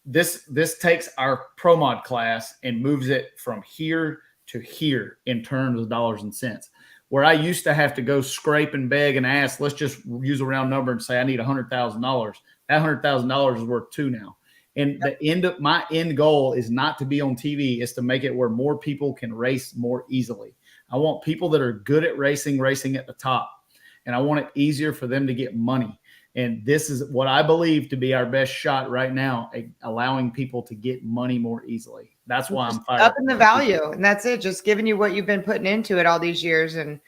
This takes our Pro Mod class and moves it from here to here in terms of dollars and cents. Where I used to have to go scrape and beg and ask, let's just use a round number and say I need $100,000. That $100,000 is worth $2 now. And my end goal is not to be on TV, it's to make it where more people can race more easily. I want people that are good at racing at the top. And I want it easier for them to get money. And this is what I believe to be our best shot right now, allowing people to get money more easily. That's why I'm fired up in the value. And that's it. Just giving you what you've been putting into it all these years. And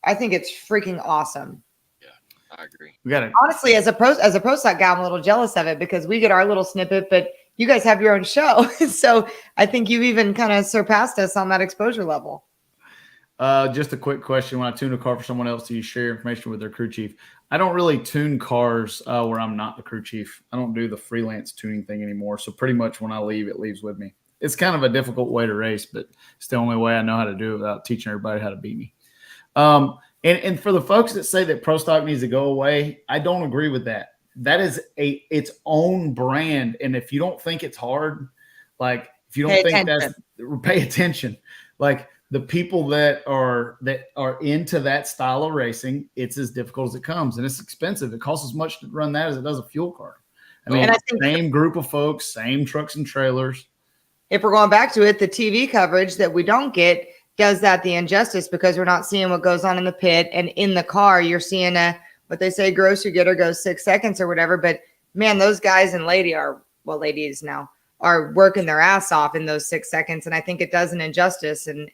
I think it's freaking awesome. Yeah, I agree. We got it. Honestly, as a pro stock guy, I'm a little jealous of it because we get our little snippet, but you guys have your own show. So I think you've even kind of surpassed us on that exposure level. Just a quick question. When I tune a car for someone else, do you share information with their crew chief? I don't really tune cars where I'm not the crew chief. I don't do the freelance tuning thing anymore. So pretty much when I leave, it leaves with me. It's kind of a difficult way to race, but it's the only way I know how to do it without teaching everybody how to beat me. And for the folks that say that Pro Stock needs to go away, I don't agree with that. That is its own brand. And if you don't think it's hard, if you don't think pay attention. The people that are into that style of racing, it's as difficult as it comes, and it's expensive. It costs as much to run that as it does a fuel car. I mean, same group of folks, same trucks and trailers. If we're going back to it, the TV coverage that we don't get does that the injustice because we're not seeing what goes on in the pit, and in the car you're seeing what they say grocery getter goes 6 seconds or whatever. But man, those guys and ladies now are working their ass off in those 6 seconds. And I think it does an injustice. And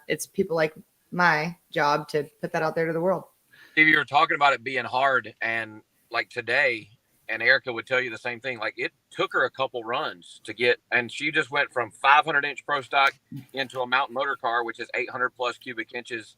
it's people like my job to put that out there to the world. Steve, you were talking about it being hard. And like today, and Erica would tell you the same thing, like it took her a couple runs to get, and she just went from 500-inch Pro Stock into a mountain motor car, which is 800 plus cubic inches.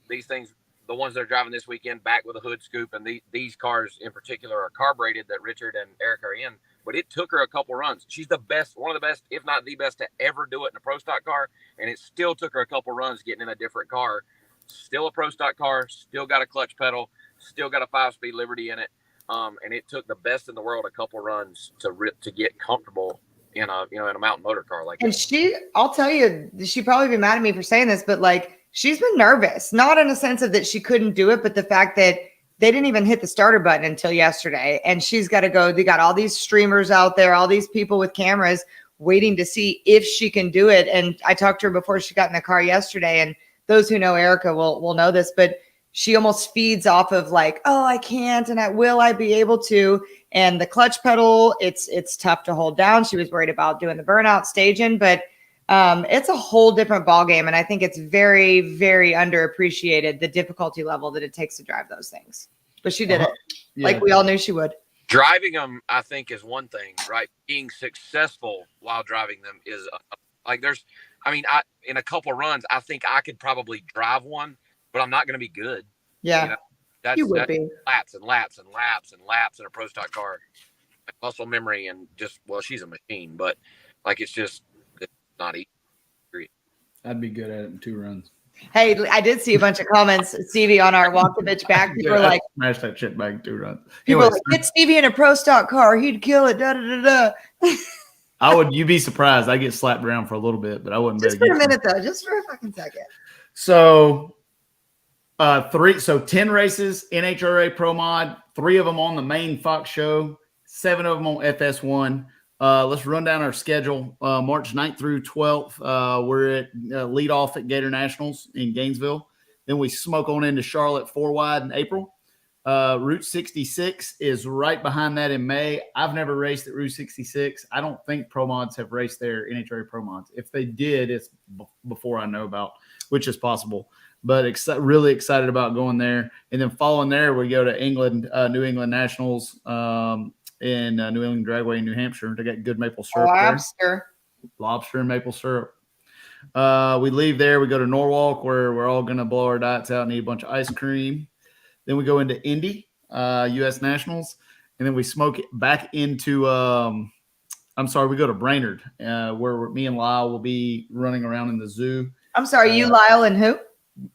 These things, the ones that are driving this weekend, back with a hood scoop. And these cars in particular are carbureted that Richard and Erica are in. But it took her a couple runs. She's the best, one of the best, if not the best, to ever do it in a Pro Stock car. And it still took her a couple runs getting in a different car. Still a Pro Stock car, still got a clutch pedal, still got a 5-speed Liberty in it. And it took the best in the world a couple runs to get comfortable in a mountain motor car like that. And I'll tell you, she'd probably be mad at me for saying this, but she's been nervous, not in a sense of that she couldn't do it, but the fact that they didn't even hit the starter button until yesterday. And she's got to go. They got all these streamers out there, all these people with cameras waiting to see if she can do it. And I talked to her before she got in the car yesterday. And those who know Erica will know this, but she almost feeds off of like, oh, I can't. And will I be able to? And the clutch pedal, it's tough to hold down. She was worried about doing the burnout staging, but it's a whole different ball game. And I think it's very, very underappreciated, the difficulty level that it takes to drive those things. But she did it like we all knew she would. Driving them, I think, is one thing, right? Being successful while driving them is like in a couple runs, I think I could probably drive one, but I'm not going to be good. Yeah. You know, that's laps and laps and laps and laps in a pro stock car. Like muscle memory and just, well, she's a machine, but like it's not easy. I'd be good at it in 2 runs. Hey, I did see a bunch of comments, Stevie, on our walk the bitch back. People were like, smash that shit back in 2 runs. People were like, get Stevie in a pro stock car. He'd kill it. Da, da, da, da. You'd be surprised. I get slapped around for a little bit, but I wouldn't. Just for a minute, though. Just for a fucking second. So, 10 races, NHRA Pro Mod, 3 of them on the main Fox show, 7 of them on FS1. Let's run down our schedule. March 9th through 12th, we're at lead off at Gator Nationals in Gainesville. Then we smoke on into Charlotte 4 wide in April. Route 66 is right behind that in May. I've never raced at Route 66. I don't think Pro Mods have raced there, NHRA Pro Mods. If they did, it's before I know about, which is possible. But really excited about going there. And then following there, we go to England, New England Nationals, in New England Dragway in New Hampshire. They got good maple syrup lobster and maple syrup. We leave there. We go to Norwalk, where we're all going to blow our diets out and eat a bunch of ice cream. Then we go into Indy, U.S. Nationals. And then we smoke it back into we go to Brainerd, where me and Lyle will be running around in the zoo. I'm sorry, you, Lyle, and who?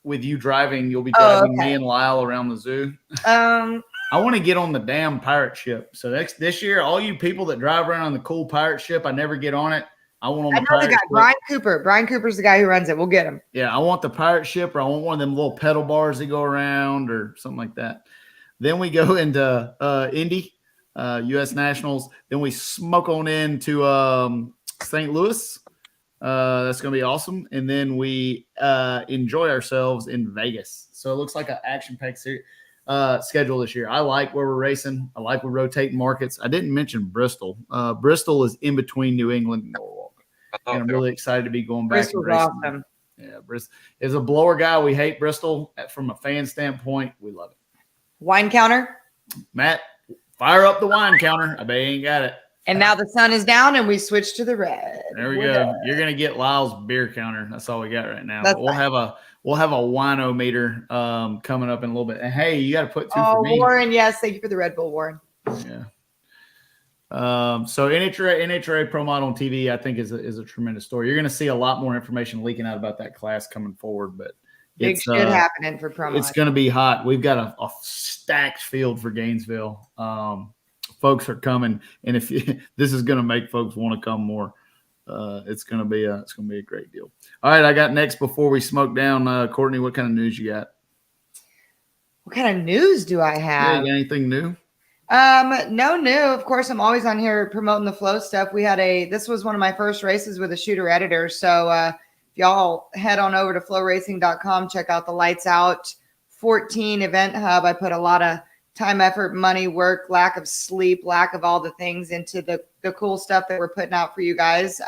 With you driving, you'll be driving me and Lyle around the zoo. I want to get on the damn pirate ship. So this year, all you people that drive around on the cool pirate ship, I never get on it. I want on the pirate ship. Brian Cooper. Brian Cooper's the guy who runs it. We'll get him. Yeah, I want the pirate ship, or I want one of them little pedal bars that go around or something like that. Then we go into Indy, U.S. Nationals. Then we smoke on into St. Louis. That's going to be awesome. And then we enjoy ourselves in Vegas. So it looks like an action-packed schedule this year. I like where we're racing. I like we're rotating markets. I didn't mention Bristol. Bristol is in between New England and Norwalk. And I'm really excited to be going back. Bristol's awesome. Yeah, Bristol is a blower guy. We hate Bristol. From a fan standpoint, we love it. Wine counter? Matt, fire up the wine counter. I bet you ain't got it. And now the sun is down and we switch to the red. There we go. You're gonna get Lyle's beer counter. That's all we got right now. We'll have a winometer coming up in a little bit. And hey, you got to put 2 for me. Warren, yes, thank you for the Red Bull, Warren. Yeah. So NHRA Pro Mod on TV, I think is a tremendous story. You're going to see a lot more information leaking out about that class coming forward, but big shit happening for Pro Mod. It's going to be hot. We've got a stacked field for Gainesville. Folks are coming, and if this is going to make folks want to come more. It's gonna be a great deal. All right, I got next before we smoke down. Courtney, what kind of news you got? What kind of news do I have? Yeah, you got anything new? No new. Of course, I'm always on here promoting the flow stuff. This was one of my first races with a shooter editor. So if y'all head on over to flowracing.com, check out the Lights Out 14 event hub. I put a lot of time, effort, money, work, lack of sleep, lack of all the things into the cool stuff that we're putting out for you guys.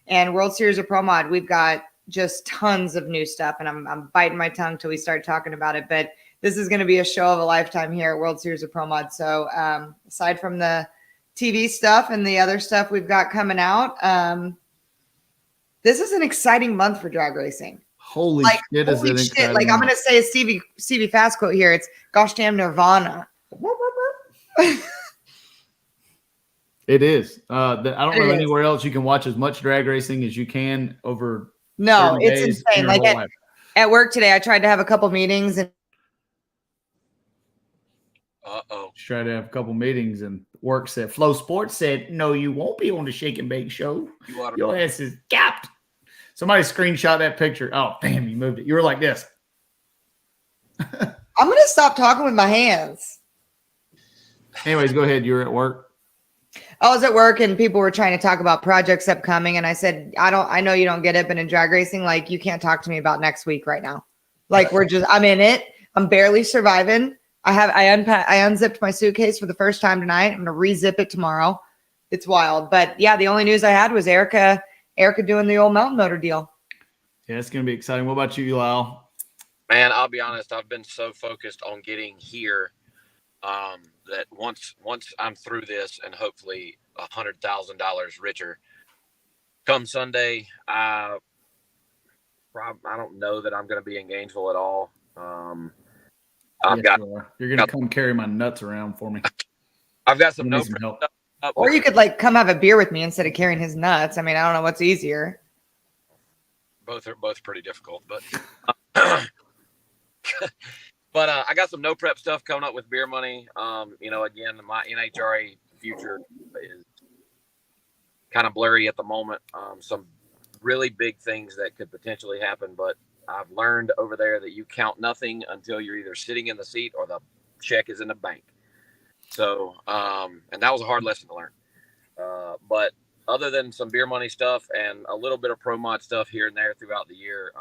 And World Series of Pro Mod, we've got just tons of new stuff, and I'm biting my tongue till we start talking about it. But this is going to be a show of a lifetime here at World Series of Pro Mod. So aside from the TV stuff and the other stuff we've got coming out, this is an exciting month for drag racing. Holy shit! Holy shit! Like I'm gonna say a Stevie Fast quote here. It's gosh damn Nirvana. It is. I don't know anywhere else you can watch as much drag racing as you can over. No, it's insane. Like at work today, I tried to have a couple meetings and. Tried to have a couple meetings and work said Flow Sports said no, you won't be on the Shake and Bake show. Your ass is gapped. Somebody screenshot that picture. Oh damn, you moved it. You were like this. I'm gonna stop talking with my hands. Anyways, go ahead. You're at work. I was at work and people were trying to talk about projects upcoming, and I said, I know you don't get it, but in drag racing, like you can't talk to me about next week right now. Like I'm in it. I'm barely surviving. I unzipped my suitcase for the first time tonight. I'm gonna re-zip it tomorrow. It's wild. But yeah, the only news I had was Erica doing the old mountain motor deal. Yeah, it's gonna be exciting. What about you, Lyle? Man, I'll be honest, I've been so focused on getting here that once I'm through this and hopefully $100,000 richer come Sunday, I don't know that I'm going to be in Gainesville at all. You're going to come carry my nuts around for me. I've got some help. Or you could like come have a beer with me instead of carrying his nuts. I mean, I don't know what's easier. Both are pretty difficult, but but I got some no prep stuff coming up with beer money. Again, my NHRA future is kind of blurry at the moment. Some really big things that could potentially happen, but I've learned over there that you count nothing until you're either sitting in the seat or the check is in the bank. So, and that was a hard lesson to learn. But other than some beer money stuff and a little bit of pro mod stuff here and there throughout the year,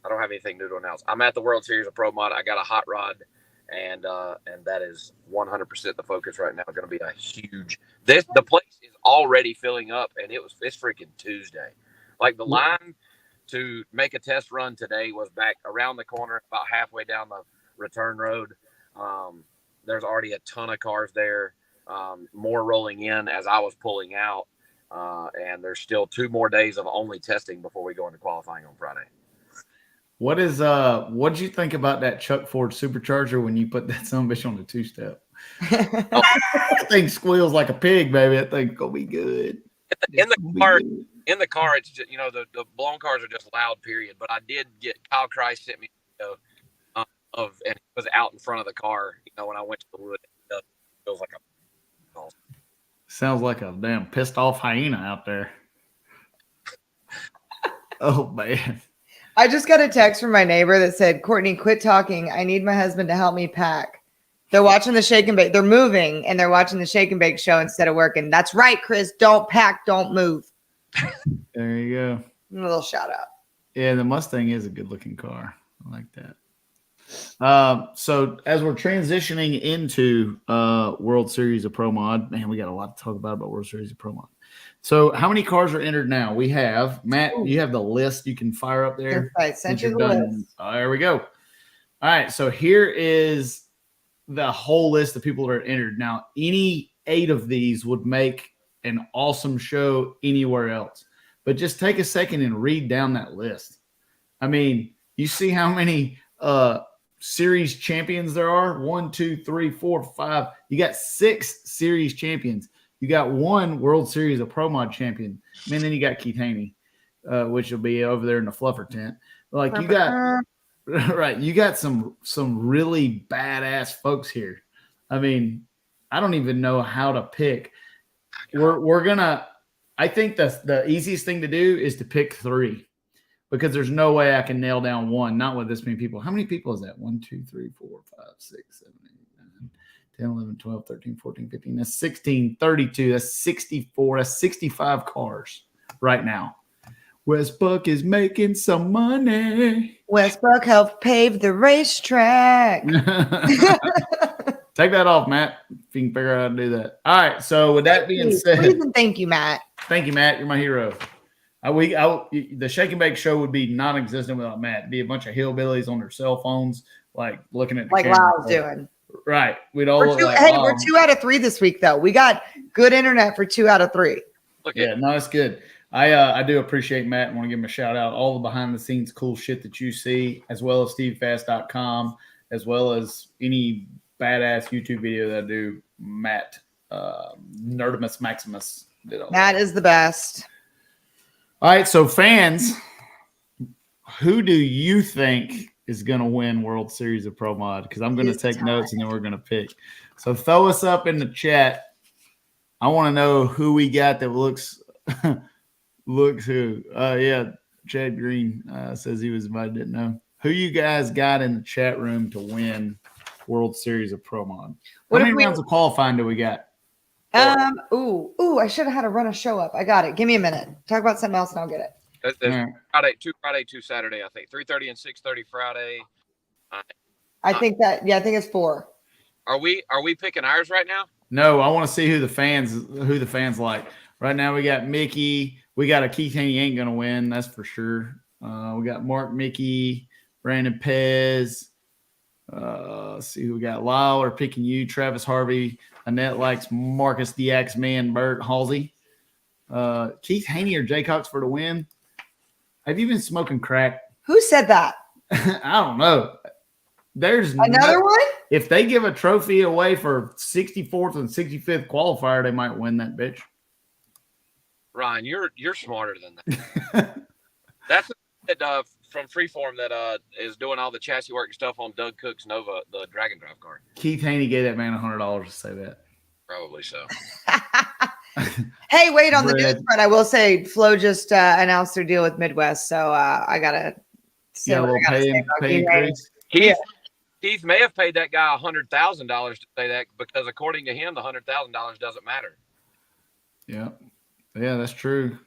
I don't have anything new to announce. I'm at the World Series of Pro Mod. I got a hot rod, and that is 100% the focus right now. Going to be a huge. The place is already filling up, and it's freaking Tuesday. Like the line to make a test run today was back around the corner, about halfway down the return road. There's already a ton of cars there, more rolling in as I was pulling out, and there's still 2 more days of only testing before we go into qualifying on Friday. What'd you think about that Chuck Ford supercharger when you put that son of a bitch on the 2-step? That thing squeals like a pig, baby. That thing's gonna be good. In the car, it's just, the blown cars are just loud, period. But I did get Kyle Christ sent me and he was out in front of the car. When I went to the wood, it feels like a. Sounds like a damn pissed off hyena out there. Oh man. I just got a text from my neighbor that said, Courtney, quit talking. I need my husband to help me pack. They're watching the shake and bake. They're moving and they're watching the shake and bake show instead of working. That's right, Chris. Don't pack. Don't move. There you go. A little shout out. Yeah, the Mustang is a good looking car. I like that. So as we're transitioning into World Series of Pro Mod, man, we got a lot to talk about World Series of Pro Mod. So how many cars are entered now? We have, Matt, you have the list you can fire up there. Right, send you the list. There we go. All right, so here is the whole list of people that are entered. Now, any 8 of these would make an awesome show anywhere else. But just take a second and read down that list. I mean, you see how many series champions there are? 1, 2, 3, 4, 5. You got 6 series champions. You got 1 World Series of Pro Mod champion. And then you got Keith Haney, which will be over there in the fluffer tent. Like you got right, you got some really badass folks here. I mean, I don't even know how to pick. We're gonna. I think the easiest thing to do is to pick 3, because there's no way I can nail down 1. Not with this many people. How many people is that? 1, 2, 3, 4, 5, 6, 7, 8, 9, 10, 11, 12, 13, 14, 15. That's 16, 32. That's 64. That's 65 cars right now. Westbrook is making some money. Westbrook helped pave the racetrack. Take that off, Matt, if you can figure out how to do that. All right. So with that being said, please and thank you, Matt. Thank you, Matt. You're my hero. The Shake and Bake show would be non-existent without Matt. It'd be a bunch of hillbillies on their cell phones, like looking at the like camera. Lyle's doing. Right. We'd all look like, we're 2 out of 3 this week, though. We got good internet for 2 out of 3. Yeah, no, it's good. I do appreciate Matt and want to give him a shout out. All the behind the scenes cool shit that you see, as well as SteveFast.com, as well as any badass YouTube video that I do. Matt, Nerdimus Maximus did all Matt is the best. All right, so fans, who do you think is going to win World Series of Pro Mod? Because I'm going to take notes and then we're going to pick. So throw us up in the chat. I want to know who we got that looks who. Yeah, Chad Green says he was invited. Didn't know. who you guys got in the chat room to win World Series of Pro Mod? How What if many we- rounds of qualifying do we got? I should have had to run a show up. I got it. Give me a minute. Talk about something else and I'll get it. There's Friday, two Saturday, I think. 3:30 and 6:30 Friday. I think it's 4. Are we picking ours right now? No, I want to see who the fans like. Right now we got Mickey. We got a Keith Haney ain't gonna win, that's for sure. We got Mark, Mickey, Brandon Pez. Let's see who we got. Lyle are picking you, Travis Harvey. Annette likes Marcus the Axeman, Bert Halsey. Keith Haney or Jay Cox for the win. Have you been smoking crack? Who said that? I don't know. There's another one. If they give a trophy away for 64th and 65th qualifier, they might win that bitch. Ryan, you're smarter than that. That's from Freeform that is doing all the chassis work and stuff on Doug Cook's Nova, the Dragon Drive car. Keith Haney gave that man $100 to say that. Probably so. Hey, wait, on the news front, I will say Flo just announced their deal with Midwest, so I gotta say Yeah, what I gotta say about Keith Haney. Keith may have paid that guy $100,000 to say that because according to him, the $100,000 doesn't matter. Yeah, that's true.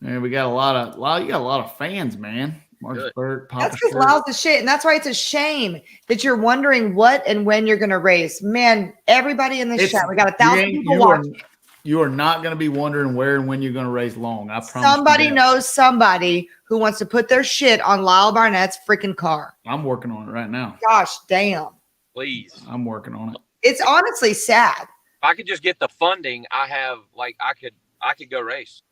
And we got a lot of fans, man. Marcus Burt, Papa That's because Shirt. Lyle's the shit, and that's why it's a shame that you're wondering what and when you're gonna race. Man, everybody in this chat, we got 1,000 people watching. You are not going to be wondering where and when you're going to race long. I promise. Somebody knows somebody who wants to put their shit on Lyle Barnett's freaking car. I'm working on it right now. Gosh damn. Please. I'm working on it. It's honestly sad. If I could just get the funding, I could go race.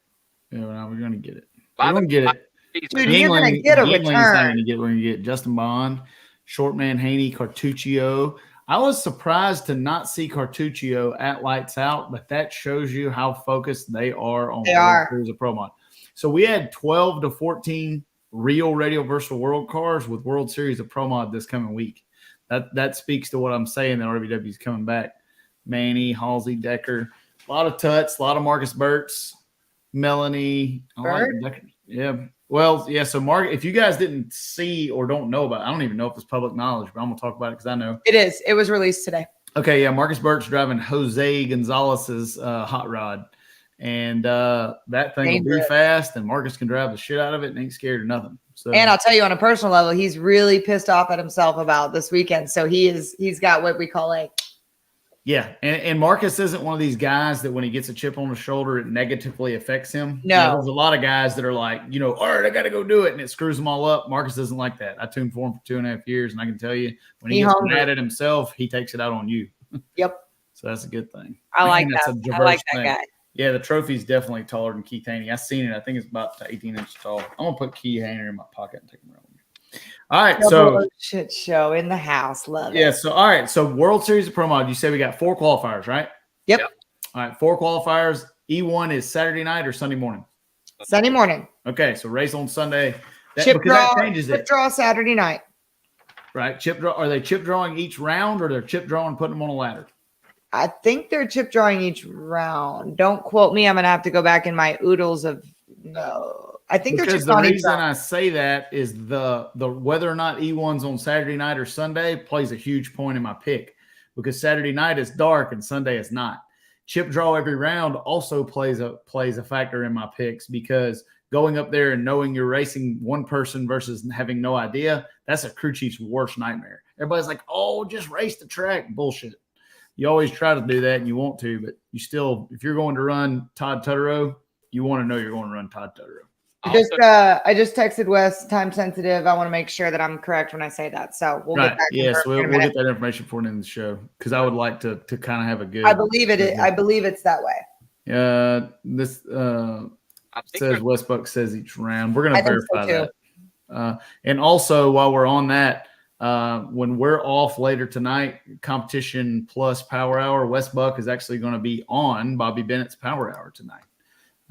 Yeah, no, we're going to get it. We're going to get it. Dude, you're going to get a return. We're going to get Justin Bond, Shortman Haney, Cartuccio. I was surprised to not see Cartuccio at Lights Out, but that shows you how focused they are on World Series of Pro Mod. So we had 12 to 14 real Radio Versatile World cars with World Series of Pro Mod this coming week. That speaks to what I'm saying that RVW is coming back. Manny, Halsey, Decker, a lot of Tuts, a lot of Marcus Burts, Melanie. Decker. Yeah. Well, yeah. So, Mark, if you guys didn't see or don't know about it, I don't even know if it's public knowledge, but I'm going to talk about it because I know. It is. It was released today. Okay. Yeah. Marcus Burt's driving Jose Gonzalez's hot rod. And that thing will be fast, and Marcus can drive the shit out of it and ain't scared of nothing. So, and I'll tell you on a personal level, he's really pissed off at himself about this weekend. So he's got what we call a. Yeah, and Marcus isn't one of these guys that when he gets a chip on his shoulder, it negatively affects him. No. You know, there's a lot of guys that are like, all right, I got to go do it, and it screws them all up. Marcus isn't like that. I tuned for him for 2.5 years, and I can tell you, when he gets mad at himself, he takes it out on you. Yep. So that's a good thing. I like that. I like that guy. Yeah, the trophy's definitely taller than Keith Haney. I've seen it. I think it's about 18 inches tall. I'm going to put Keith Haney in my pocket and take him around with me. All right, so shit show in the house. Love it. Yeah, so all right, so World Series of Pro Mod, you say we got 4 qualifiers, right? Yep. All right, 4 qualifiers. E1 is Saturday night or Sunday morning? Sunday morning. Okay, so race on Sunday. Chip draw Saturday night. Right, chip draw. Are they chip drawing each round, or they're chip drawing, putting them on a ladder? I think they're chip drawing each round. Don't quote me. I'm gonna have to go back in my oodles of no. I think because the reason I say that is the whether or not E1's on Saturday night or Sunday plays a huge point in my pick, because Saturday night is dark and Sunday is not. Chip draw every round also plays a factor in my picks, because going up there and knowing you're racing one person versus having no idea, that's a crew chief's worst nightmare. Everybody's like, oh, just race the track. Bullshit. You always try to do that and you want to, but you still, if you're going to run Todd Tutterow, you want to know you're going to run Todd Tutterow. I just texted Wes, time sensitive. I want to make sure that I'm correct when I say that. So we'll get back. Yes, we'll get that information for the end of the show, because I would like to kind of have a good. I believe it's that way. This says Westbuck says each round. We're going to verify that. And also, while we're on that, when we're off later tonight, Competition Plus Power Hour, Westbuck is actually going to be on Bobby Bennett's Power Hour tonight.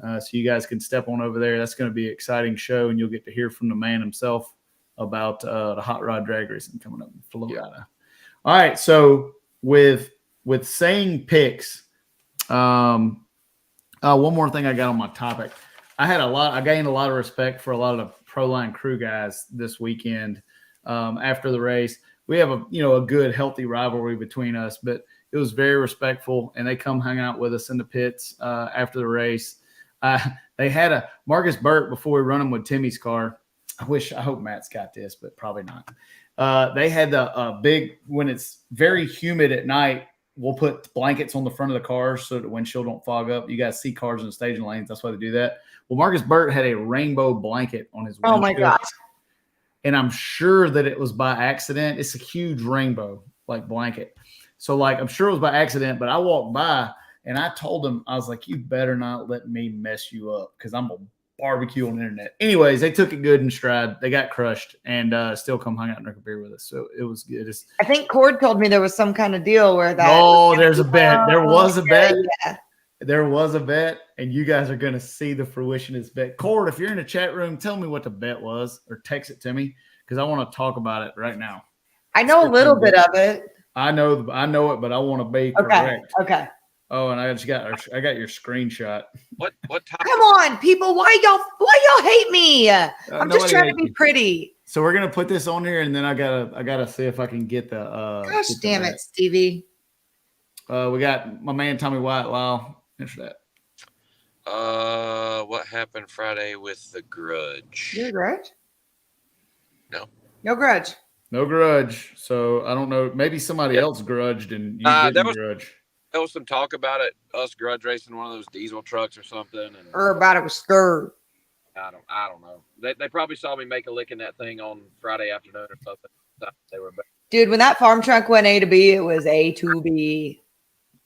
So you guys can step on over there. That's going to be an exciting show, and you'll get to hear from the man himself about the hot rod drag racing coming up in Florida. All right, so with saying picks, one more thing I got on my topic. I gained a lot of respect for a lot of Proline crew guys this weekend after the race. We have a good, healthy rivalry between us, but it was very respectful, and they come hang out with us in the pits after the race. They had a Marcus Burt before we run him with Timmy's car. I hope Matt's got this, but probably not. They had the big, when it's very humid at night, we'll put blankets on the front of the cars so that the windshield don't fog up. You guys see cars in the staging lanes. That's why they do that. Well, Marcus Burt had a rainbow blanket on his windshield. Oh my gosh. And I'm sure that it was by accident. It's a huge rainbow like blanket. So I'm sure it was by accident, but I walked by and I told him, I was like, you better not let me mess you up because I'm going to barbecue on the internet. Anyways, they took it good in stride. They got crushed and still come hang out and drink a beer with us. So it was good. I think Cord told me there was some kind of deal where that. Oh, there's a bet. There was a bet. Yeah. There was a bet, and you guys are going to see the fruition of this bet. Cord, if you're in the chat room, tell me what the bet was or text it to me because I want to talk about it right now. I know a little bit of it. I know it, but I want to be correct. Okay. Oh, and I got your screenshot. What time? Come on, people. Why y'all hate me? I'm just trying to be pretty. So we're gonna put this on here, and then I gotta see if I can get the. Gosh damn it, Stevie. We got my man Tommy White. Lyle, answer that. What happened Friday with the grudge? Your grudge? No grudge. No grudge. So I don't know. Maybe somebody else grudged and you didn't grudge. There was some talk about it, us grudge racing one of those diesel trucks or something. Or about it was scared. I don't know. They probably saw me make a lick in that thing on Friday afternoon or something. They were back. Dude, when that farm truck went A to B, it was A to B.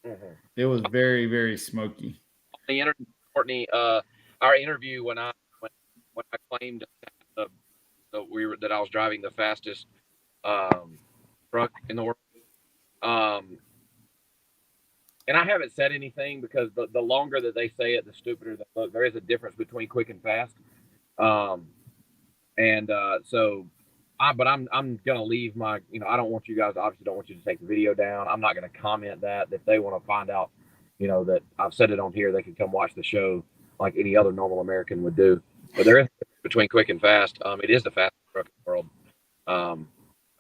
Mm-hmm. It was very, very smoky. The interview, Courtney, our interview when I claimed that I was driving the fastest truck in the world. And I haven't said anything because the longer that they say it, the stupider they look. There is a difference between quick and fast. But I'm gonna leave my, I don't want you guys, obviously don't want you to take the video down. I'm not gonna comment that. If they want to find out, that I've said it on here, they can come watch the show like any other normal American would do. But there is a difference between quick and fast. It is the fastest truck in the world.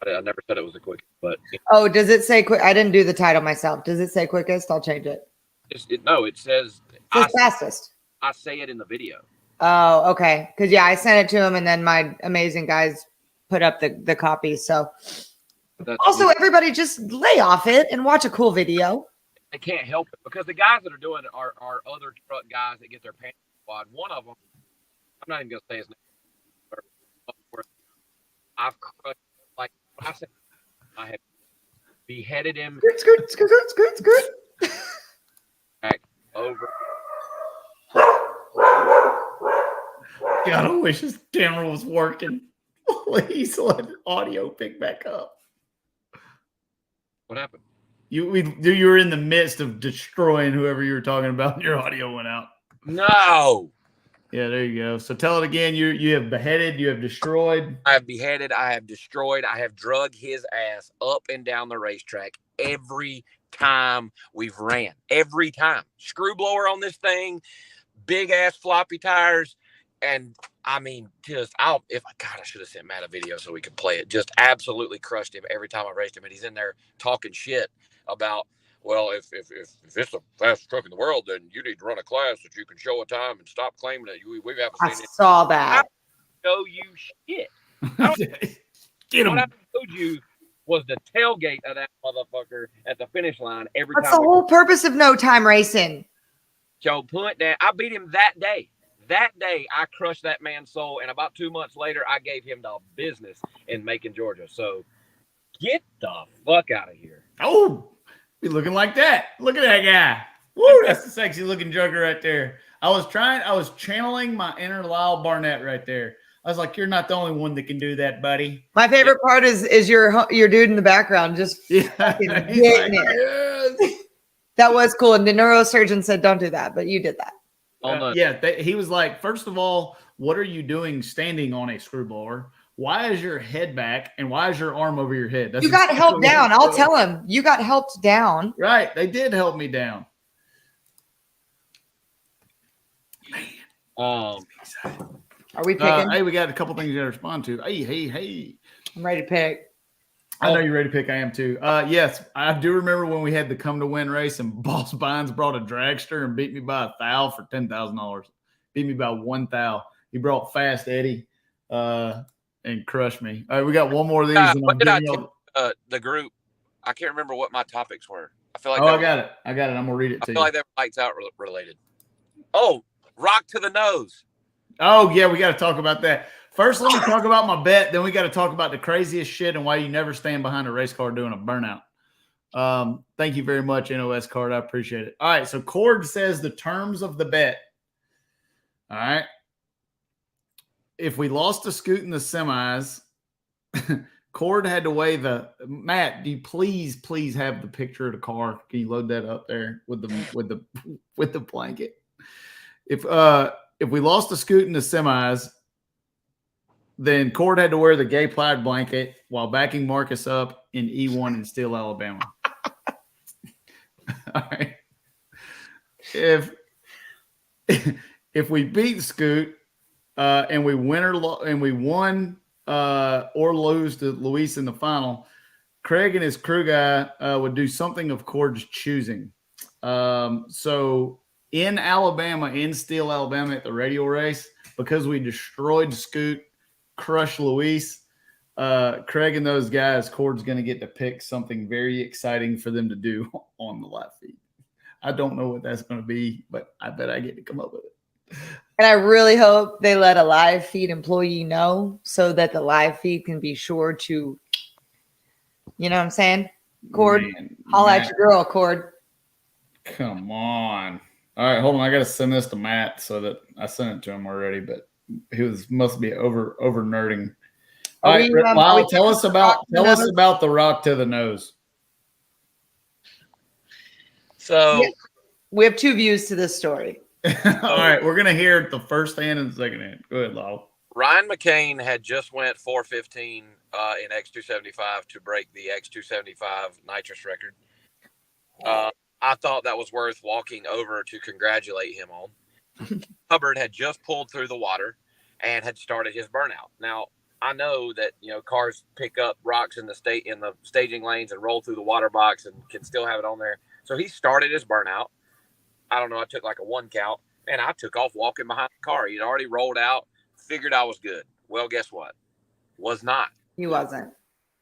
I never said it was the quickest, but oh, does it say quick? I didn't do the title myself. Does it say quickest? I'll change it. It says fastest. I say it in the video. Oh, okay. Because I sent it to him, and then my amazing guys put up the copies. So also, everybody just lay off it and watch a cool video. They can't help it because the guys that are doing it are other truck guys that get their pants quad. One of them, I'm not even gonna say his name. I've crushed. I said I have beheaded him. Skirt. Back over. God, I wish his camera was working. Please let the audio pick back up. What happened? You were in the midst of destroying whoever you were talking about, and your audio went out. No. Yeah, there you go. So tell it again. You have beheaded, you have destroyed. I have beheaded, I have destroyed, I have drug his ass up and down the racetrack every time we've ran. Every time. Screw blower on this thing, big ass floppy tires, and I should have sent Matt a video so we could play it. Just absolutely crushed him every time I raced him, and he's in there talking shit about, well, if it's the fastest truck in the world, then you need to run a class that you can show a time and stop claiming that we haven't seen it. I saw that. I show you shit. Get him. What I showed you was the tailgate of that motherfucker at the finish line every That's time. the whole purpose of no time racing. Joe Punt that I beat him that day. That day I crushed that man's soul, and about 2 months later I gave him the business in Macon, Georgia. So get the fuck out of here. Oh, be looking like that. Look at that guy. Woo, that's a sexy looking joker right there. I was channeling my inner Lyle Barnett right there. I was like, you're not the only one that can do that, buddy. My favorite part is your dude in the background just fucking getting it. Yes. That was cool. And the neurosurgeon said, don't do that, but you did that. He was like, first of all, what are you doing standing on a screwblower? Why is your head back and why is your arm over your head? You got helped down. I'll tell him. You got helped down. Right. They did help me down. Man. Are we picking? Hey, we got a couple things to respond to. Hey. I'm ready to pick. I know you're ready to pick. I am too. Yes, I do remember when we had the come to win race and Boss Bynes brought a dragster and beat me by a thou for $10,000. Beat me by one thou. He brought Fast Eddie and crushed me. All right, we got one more of these. And what did I tell the group? I can't remember what my topics were. I feel like I got it. I'm gonna read it to you. I feel like they were lights out related. Oh, rock to the nose. Oh yeah, we got to talk about that. First, let me talk about my bet. Then we got to talk about the craziest shit and why you never stand behind a race car doing a burnout. Thank you very much, NOS Card. I appreciate it. All right, so Cord says the terms of the bet. All right. If we lost a Scoot in the semis, Cord had to weigh Matt, do you please have the picture of the car? Can you load that up there with the blanket? If we lost a Scoot in the semis, then Cord had to wear the gay plaid blanket while backing Marcus up in E1 in Steele, Alabama. All right. If we beat Scoot and we win or lose to Luis in the final, Craig and his crew guy would do something of Cord's choosing. So in Alabama, in Steele, Alabama, at the radial race, because we destroyed Scoot, crushed Luis, Craig and those guys, Cord's going to get to pick something very exciting for them to do on the live feed. I don't know what that's going to be, but I bet I get to come up with it. And I really hope they let a live feed employee know so that the live feed can be sure to, you know what I'm saying? Cord, holla at your girl, Cord. Come on. All right, hold on. I got to send this to Matt so that I sent it to him already, but he must be over nerding. All right, Lyle, tell us about the rock to the nose. So we have two views to this story. All right, we're gonna hear the first hand and the second hand. Go ahead, Lyle. Ryan McCain had just went 415 in X275 to break the X275 nitrous record. I thought that was worth walking over to congratulate him on. Hubbard had just pulled through the water and had started his burnout. Now, I know that, cars pick up rocks in the staging lanes and roll through the water box and can still have it on there. So he started his burnout. I don't know. I took like a 1 count and I took off walking behind the car. He'd already rolled out, figured I was good. Well, guess what? Was not. He wasn't.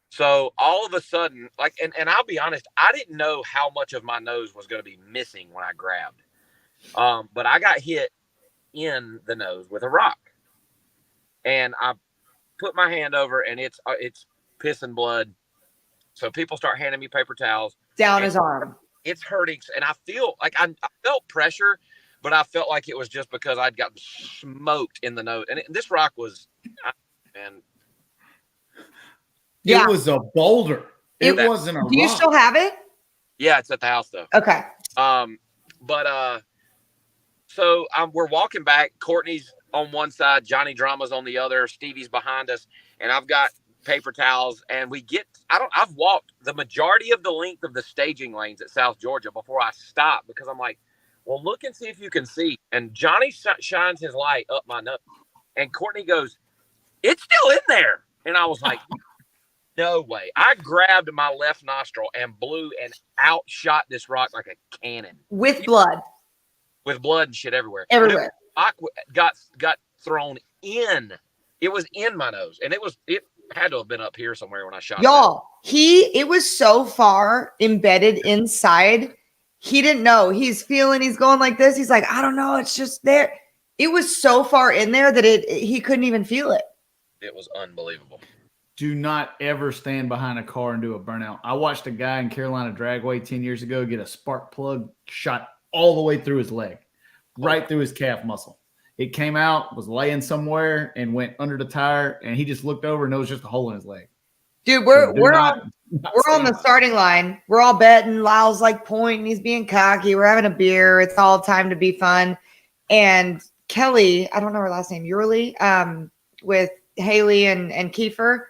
So all of a sudden, and I'll be honest, I didn't know how much of my nose was going to be missing when I grabbed. But I got hit in the nose with a rock. And I put my hand over and it's piss and blood. So people start handing me paper towels. Down his arm. It's hurting. And I feel like I felt pressure, but I felt like it was just because I'd gotten smoked in the nose. And this rock was, it was a boulder. It wasn't a rock. Do you still have it? Yeah, it's at the house though. Okay. So we're walking back. Courtney's on one side, Johnny Drama's on the other, Stevie's behind us, and I've got paper towels. And I've walked the majority of the length of the staging lanes at South Georgia before I stopped because I'm like, well, look and see if you can see. And Johnny shines his light up my nose, and Courtney goes, "It's still in there." And I was like, no way. I grabbed my left nostril and blew and outshot this rock like a cannon. With blood. With blood and shit everywhere. Everywhere. I got thrown in. It was in my nose. And it had to have been up here somewhere when I shot Y'all, it was so far embedded inside. He didn't know. He's going like this. He's like, I don't know. It's just there. It was so far in there that he couldn't even feel it. It was unbelievable. Do not ever stand behind a car and do a burnout. I watched a guy in Carolina Dragway 10 years ago get a spark plug shot all the way through his leg, right through his calf muscle. It came out, was laying somewhere, and went under the tire, and he just looked over and there was just a hole in his leg. Dude, we're on the starting line. We're all betting. Lyle's like pointing. He's being cocky. We're having a beer. It's all time to be fun. And Kelly, I don't know her last name, Yurley, with Haley and Kiefer.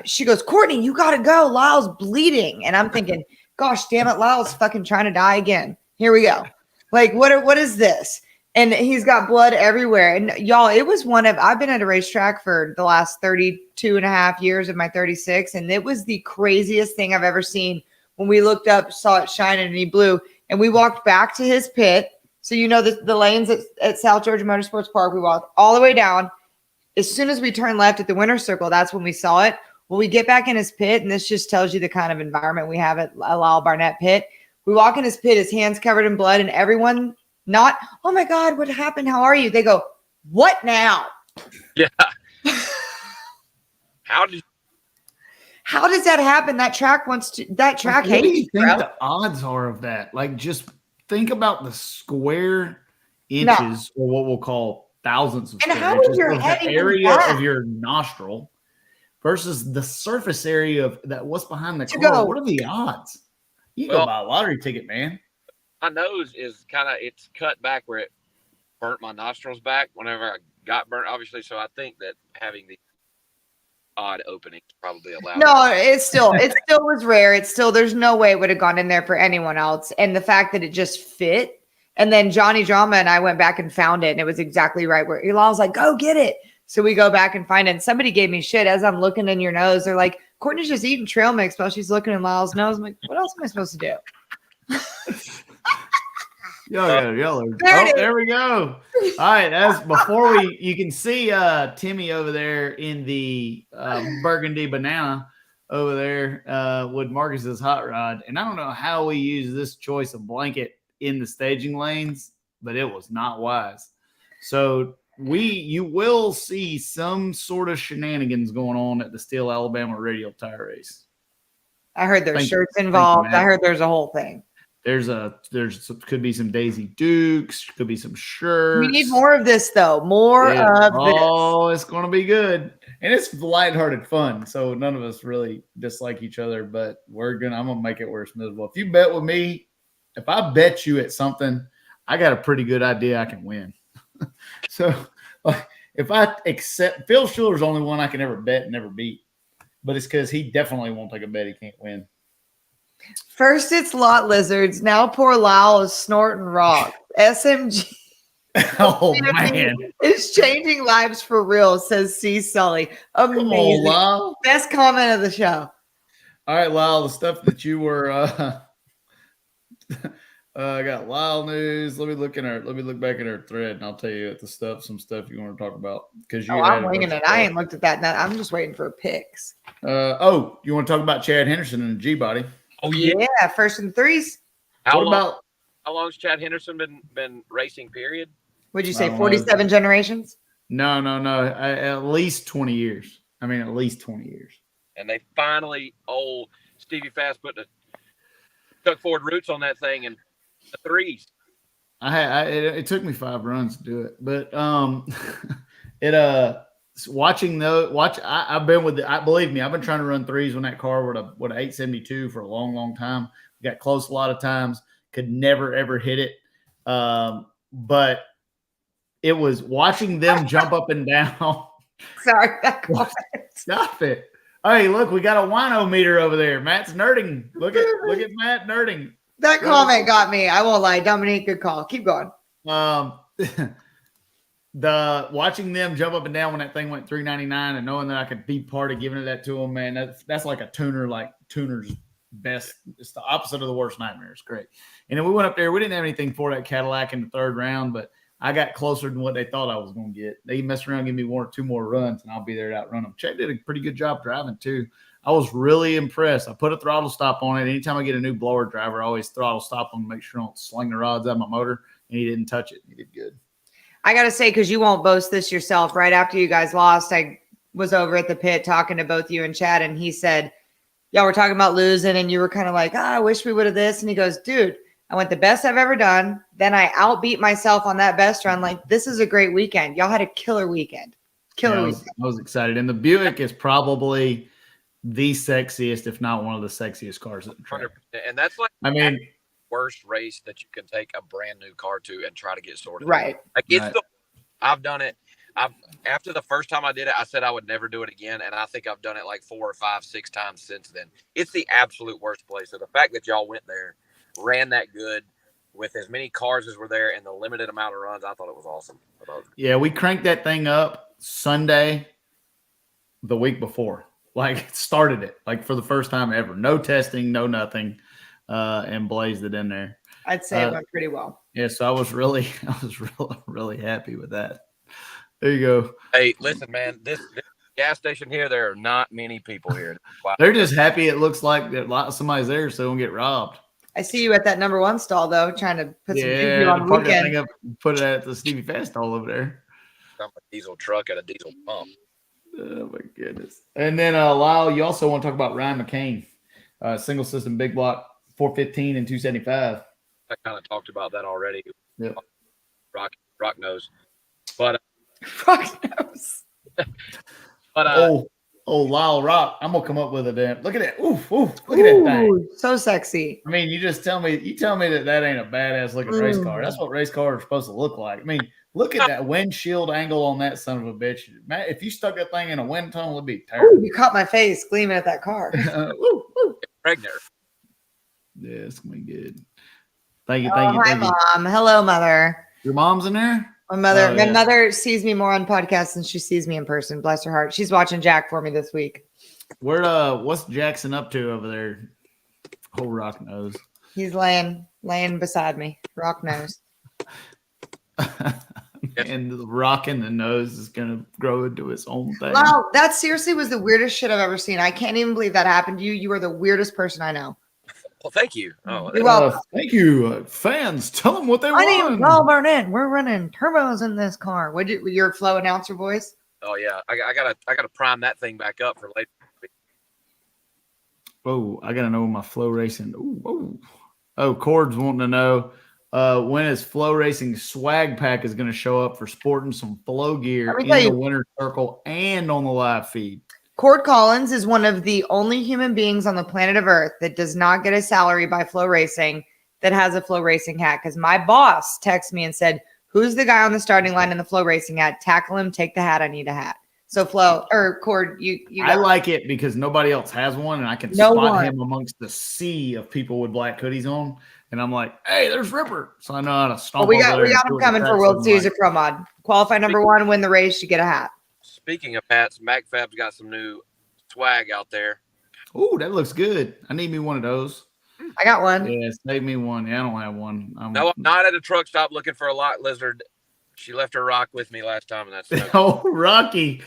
She goes, Courtney, you got to go. Lyle's bleeding. And I'm thinking, gosh, damn it. Lyle's fucking trying to die again. Here we go. Like, what is this? And he's got blood everywhere. And y'all, it was I've been at a racetrack for the last 32 and a half years of my 36. And it was the craziest thing I've ever seen. When we looked up, saw it shining and he blew. And we walked back to his pit. So, the lanes at South Georgia Motorsports Park, we walked all the way down. As soon as we turned left at the winner's circle, that's when we saw it. Well, we get back in his pit. And this just tells you the kind of environment we have at Lyle Barnett pit. We walk in his pit, his hands covered in blood, and everyone not, oh my God, what happened? How are you? They go, what now? Yeah. How does that happen? That track hates you. What do you think the odds are of that? Like, just think about the square inches, or what we'll call thousands of and square how inches is your of head the even area back? of your nostril versus the surface area of that. What's behind the car? Go. What are the odds? You go buy a lottery ticket, man. My nose is it's cut back where it burnt my nostrils back whenever I got burnt, obviously. So I think that having the odd openings probably allowed. No, it still was rare. There's no way it would have gone in there for anyone else. And the fact that it just fit. And then Johnny Drama and I went back and found it, and it was exactly right where Lyle's like, go get it. So we go back and find it. And somebody gave me shit as I'm looking in your nose. They're like, Courtney's just eating trail mix while she's looking in Lyle's nose. I'm like, what else am I supposed to do? There we go. All right, that's before you can see Timmy over there in the burgundy banana over there with Marcus's hot rod. And I don't know how we use this choice of blanket in the staging lanes, but it was not wise. So you will see some sort of shenanigans going on at the Steel Alabama Radial Tire Race. I heard there's shirts involved. I heard there's a whole thing. There's could be some Daisy Dukes, could be some shirts. We need more of this though. More of this. Oh, it's going to be good. And it's lighthearted fun. So none of us really dislike each other, but I'm going to make it worse miserable. If you bet with me, if I bet you at something, I got a pretty good idea I can win. So if I accept, Phil Schiller's only one I can ever bet and never beat, but it's because he definitely won't take a bet he can't win. First it's lot lizards. Now poor Lyle is snorting rock. SMG. Oh man, it's changing lives for real, says C. Sully. Amazing. Lyle. Best comment of the show. All right, Lyle, the stuff that you were I got Lyle news. Let me look back in our thread, and I'll tell you some stuff you want to talk about. Because I'm winging it. I ain't looked at that. I'm just waiting for picks. You want to talk about Chad Henderson and the G body? Oh yeah, first and threes. How long's Chad Henderson been racing? Period. Would you say 47 generations? No. At least 20 years. I mean, at least 20 years. And they finally, Stevie Fast took forward roots on that thing in the threes. It took me 5 runs to do it, but I've been believe me, I've been trying to run threes on that car with a 872 for a long time. We got close a lot of times, could never ever hit it. But it was watching them jump up and down. Sorry, stop it. Hey, look, we got a wino meter over there. Matt's nerding. Look at Matt nerding. That comment got me. I won't lie. Dominique, good call. Keep going. The watching them jump up and down when that thing went 399 and knowing that I could be part of giving that to them, man, that's like a tuner's best. It's the opposite of the worst nightmare. It's great. And then we went up there. We didn't have anything for that Cadillac in the 3rd round, but I got closer than what they thought I was going to get. They messed around, give me 1 or 2 more runs, and I'll be there to outrun them. Chad did a pretty good job driving too. I was really impressed. I put a throttle stop on it. Anytime I get a new blower driver, I always throttle stop them to make sure I don't sling the rods out of my motor, and he didn't touch it. He did good. I got to say, because you won't boast this yourself, right after you guys lost, I was over at the pit talking to both you and Chad, and he said, y'all were talking about losing, and you were kind of like, I wish we would have this. And he goes, dude, I went the best I've ever done. Then I outbeat myself on that best run. Like, this is a great weekend. Y'all had a killer weekend. I was excited. And the Buick is probably the sexiest, if not one of the sexiest cars at the track. And that's worst race that you can take a brand new car to and try to get sorted. Right. I've done it. After the first time I did it, I said I would never do it again. And I think I've done it like 4 or 5, 6 times since then. It's the absolute worst place. So the fact that y'all went there, ran that good, with as many cars as were there and the limited amount of runs, I thought it was awesome. Yeah, we cranked that thing up Sunday the week before. Like, started it like for the first time ever. No testing, no nothing, and blazed it in there. I'd say it went pretty well. Yeah, so I was really happy with that. There you go. Hey, listen, man, this gas station here, there are not many people here. Wow. They're just happy it looks like that somebody's there so they don't get robbed. I see you at that number 1 stall, though, trying to put some juju on the park that weekend. thing up, put it at the Stevie Fast stall over there. I'm a diesel truck at a diesel pump. Oh, my goodness. And then, Lyle, you also want to talk about Ryan McCain, single system, big block, 415 and 275. I kind of talked about that already. Yep. Rock knows. But Rock knows. but Lyle Rock, I'm gonna come up with a damn. Look at that! Oof! Look at that thing. So sexy. I mean, you tell me that ain't a badass looking race car. That's what race cars are supposed to look like. I mean, look at that windshield angle on that son of a bitch. Man, if you stuck that thing in a wind tunnel, it'd be terrible. Ooh, you caught my face gleaming at that car. Pregnant. Yeah, it's gonna be good. Thank you. Hi, Mom. Hello, Mother. Your mom's in there? My mother sees me more on podcasts than she sees me in person. Bless her heart. She's watching Jack for me this week. What's Jackson up to over there? Oh, Rock knows. He's laying beside me. Rock knows. And the rock in the nose is gonna grow into its own thing. Wow, that seriously was the weirdest shit I've ever seen. I can't even believe that happened to you. You are the weirdest person I know. Well, thank you. Oh, You're welcome. Thank you, fans. Tell them what they My want. name's Lyle Barnett. We're running turbos in this car. What did your flow announcer voice? Oh yeah, I gotta prime that thing back up for later. Oh, I gotta know my flow racing. Oh, Cord's wanting to know when his flow racing swag pack is going to show up for sporting some flow gear in the winner circle and on the live feed. Cord Collins is one of the only human beings on the planet of Earth that does not get a salary by flow racing that has a flow racing hat. Because my boss texted me and said, "Who's the guy on the starting line in the flow racing hat? Tackle him. Take the hat. I need a hat." So Cord, you I like it because nobody else has one, and I can spot him amongst the sea of people with black hoodies on. And I'm like, hey, there's Ripper. So I know how to stomp. We got him coming for World Series of Pro Mod. Qualify number 1, win the race, you get a hat. Speaking of hats, MacFab's got some new swag out there. Oh, that looks good. I need me one of those. I got one. Yeah, save me one. Yeah, I don't have one. No, I'm not at a truck stop looking for a lock lizard. She left her rock with me last time, and that's Rocky.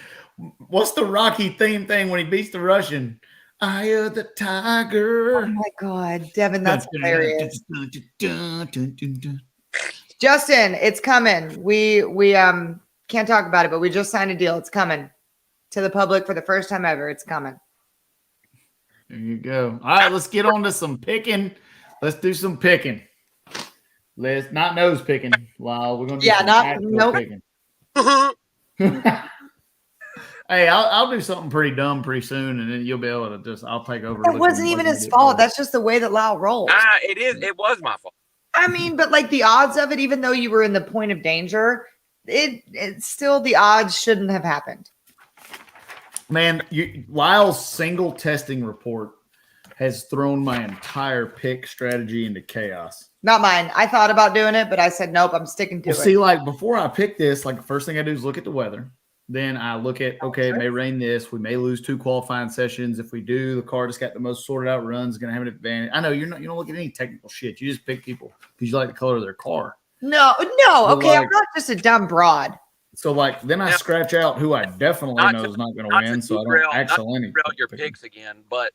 What's the Rocky theme thing when he beats the Russian? Eye of the tiger. Oh my God, Devin, that's hilarious. Justin, it's coming. We can't talk about it, but we just signed a deal. It's coming to the public for the first time ever. It's coming. There you go. All right, let's get on to some picking. Let's do some picking. Let's not nose picking. Wow, we're gonna do picking. Hey, I'll do something pretty dumb pretty soon, and then you'll be able to I'll take over. It wasn't even his fault. That's just the way that Lyle rolls. It is. It was my fault. I mean, but like the odds of it, even though you were in the point of danger, it's still the odds shouldn't have happened. Man, Lyle's single testing report has thrown my entire pick strategy into chaos. Not mine. I thought about doing it, but I said, nope, I'm sticking to it. See, like before I pick this, like the first thing I do is look at the weather. Then I look at, okay, it may rain this. We may lose 2 qualifying sessions. If we do, the car that's got the most sorted out runs is going to have an advantage. I know you don't look at any technical shit. You just pick people because you like the color of their car. No. Okay, I'm not just a dumb broad. So like then I scratch out who I definitely know is not going to win. So I don't actually your picks again, but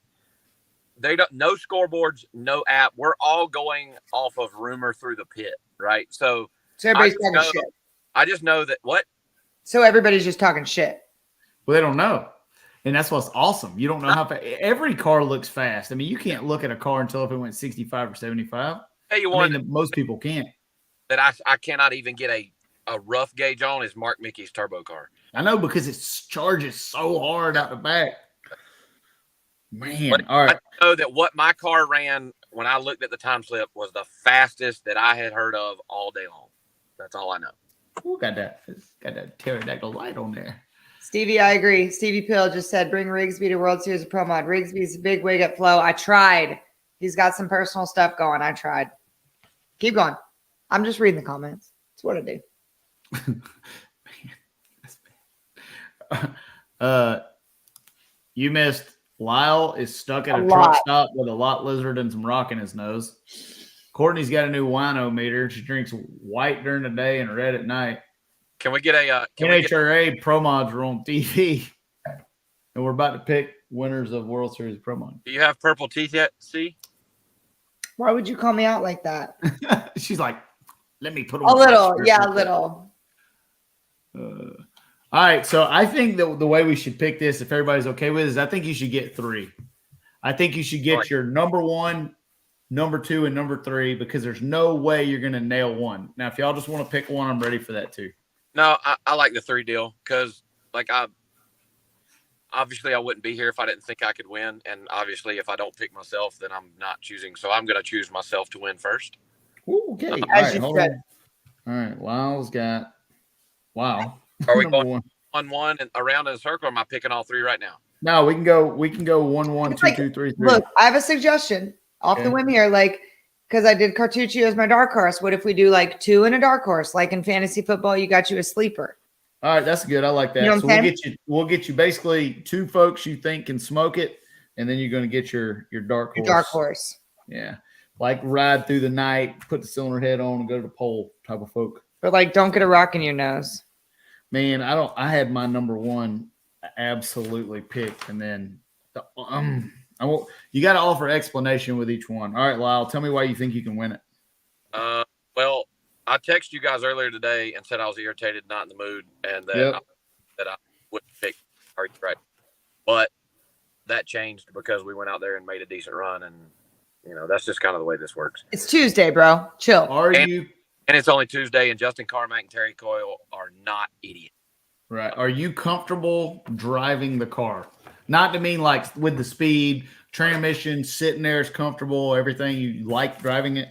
they don't. No scoreboards, no app. We're all going off of rumor through the pit, right? So everybody's talking shit. I just know that what. So everybody's just talking shit. Well, they don't know. And that's what's awesome. You don't know how fast. Every car looks fast. I mean, you can't look at a car and tell if it went 65 or 75. Hey, most people can't. That I cannot even get a rough gauge on is Mark Mickey's turbo car. I know because it charges so hard out the back. Man, but all right. I know that what my car ran when I looked at the time slip was the fastest that I had heard of all day long. That's all I know. Ooh, got that pterodactyl light on there. Stevie, I agree. Stevie Pill just said, bring Rigsby to World Series of Pro Mod. Rigsby's a big wig at Flow. I tried. He's got some personal stuff going. I tried. Keep going. I'm just reading the comments. That's what I do. You missed. Lyle is stuck at A a truck lot. stop with a lot lizard and some rock in his nose. Courtney's got a new wino meter. She drinks white during the day and red at night. Can we get a NHRA Pro Mods are on TV, and we're about to pick winners of World Series Pro Mod. Do you have purple teeth yet? See? Why would you call me out like that? She's like, let me put A little. Yeah, a little. All right. So I think that the way we should pick this, if everybody's okay with it, is I think you should get 3. I think you should get your number 1, number 2, and number 3, because there's no way you're going to nail one. Now, if y'all just want to pick one, I'm ready for that too. No, I like the 3 deal because, obviously I wouldn't be here if I didn't think I could win, and obviously if I don't pick myself, then I'm not choosing. So I'm going to choose myself to win first. Ooh, okay. All As right, you hold said. on. All right, Lyle's got. Wow. Are we Number going one. 1 and around in a circle? Or am I picking all 3 right now? No, we can go 1 1 It's 2 like, 2 3 3. Look, I have a suggestion off Okay. the whim here. Because I did Cartucci as my dark horse. What if we do 2 and a dark horse? Like in fantasy football, you got you a sleeper. All right, that's good. I like that. You know what So I'm we'll get you basically 2 folks you think can smoke it, and then you're going to get your dark horse. Your dark horse. Yeah, like ride through the night, put the cylinder head on, and go to the pole type of folk. But don't get a rock in your nose. Man, I had my number 1 absolutely picked, and then you got to offer explanation with each one. All right, Lyle, tell me why you think you can win it. Well, I texted you guys earlier today and said I was irritated, not in the mood, and that I wouldn't pick right. But that changed because we went out there and made a decent run, and that's just kind of the way this works. It's Tuesday, bro. Chill. And it's only Tuesday, and Justin Carmack and Terry Coyle are not idiots. Right. Are you comfortable driving the car? Not to mean like with the speed, transmission, sitting there is comfortable, everything. You like driving it?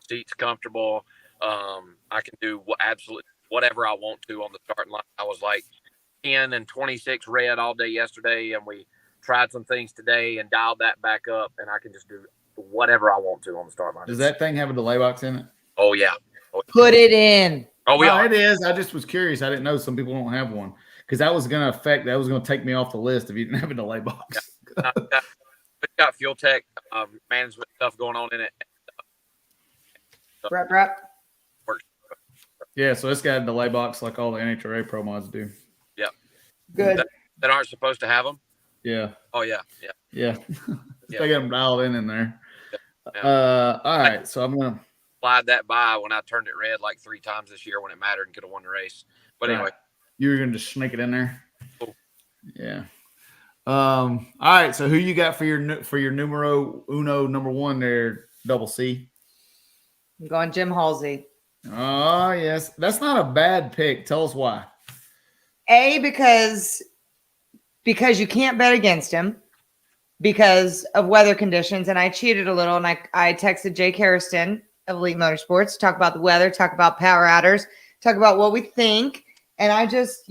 Seats comfortable. I can do absolutely whatever I want to on the starting line. I was 10 and 26 red all day yesterday, and we tried some things today and dialed that back up, and I can just do whatever I want to on the start line. Does that thing have a delay box in it? Oh, yeah. Put it in. Oh, it is. I just was curious. I didn't know some people don't have one, because that was going to take me off the list if you didn't have a delay box. It's got fuel tech management stuff going on in it. Rep. Yeah, so it's got a delay box like all the NHRA Pro Mods do. Yeah. Good. That aren't supposed to have them? Yeah. Oh, yeah. They got them dialed in there. Yeah. All right, so I'm going to slide that by when I turned it red 3 times this year when it mattered and could have won the race. But anyway. You were going to just sneak it in there? Cool. Yeah. All right, so who you got for your numero uno number 1 there, Double C? I'm going Jim Halsey. Oh, yes. That's not a bad pick. Tell us why. Because you can't bet against him because of weather conditions. And I cheated a little, and I texted Jake Harrison of Elite Motorsports, talk about the weather, talk about power outers, talk about what we think. And I just,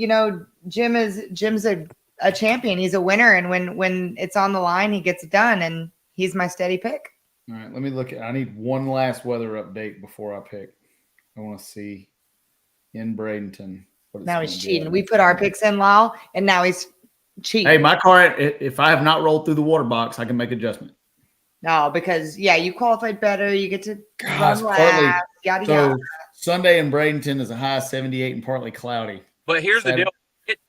Jim's a champion. He's a winner. And when it's on the line, he gets it done. And he's my steady pick. All right, let me look. I need one last weather update before I pick. I want to see in Bradenton. Now he's cheating. We put our picks in, Lyle, and now he's cheating. Hey, my car, if I have not rolled through the water box, I can make adjustment. No, because, you qualified better. You get to Gosh, run last, yada, yada. Sunday in Bradenton is a high 78 and partly cloudy. But here's the deal.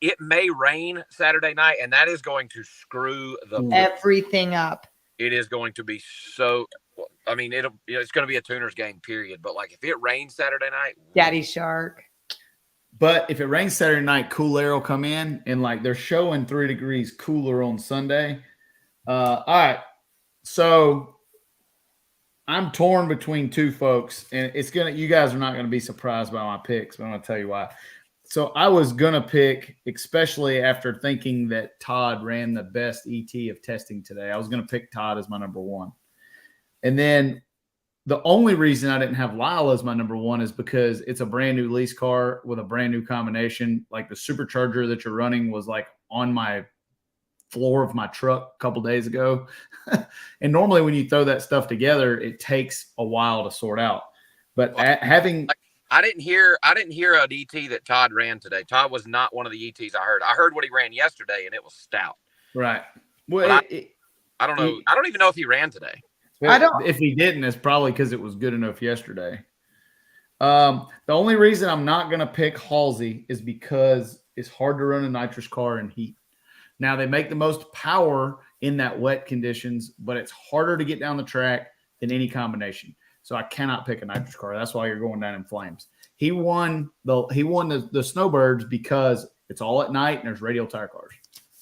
It may rain Saturday night, and that is going to screw everything up. It is going to be so. I mean, it's going to be a tuner's game, period. But if it rains Saturday night, Daddy Shark. But if it rains Saturday night, cool air will come in, and they're showing 3 degrees cooler on Sunday. All right, so I'm torn between 2 folks, and you guys are not gonna be surprised by my picks, but I'm gonna tell you why. So I was gonna pick, especially after thinking that Todd ran the best ET of testing today, I was gonna pick Todd as my number 1. And then the only reason I didn't have Lyle as my number 1 is because it's a brand new lease car with a brand new combination. The supercharger that you're running was on my floor of my truck a couple days ago. And normally when you throw that stuff together, it takes a while to sort out. But Well, having I didn't hear an ET that Todd ran today. Todd was not one of the ETs I heard. I heard what he ran yesterday, and it was stout. right. Well, I don't know. I don't even know if he ran today. well, I don't. if he didn't, it's probably because it was good enough yesterday. The only reason I'm not going to pick Halsey is because it's hard to run a nitrous car in heat. Now, they make the most power in that wet conditions, but it's harder to get down the track than any combination. So I cannot pick a nitrous car. That's why you're going down in flames. He won the Snowbirds because it's all at night and there's radial tire cars.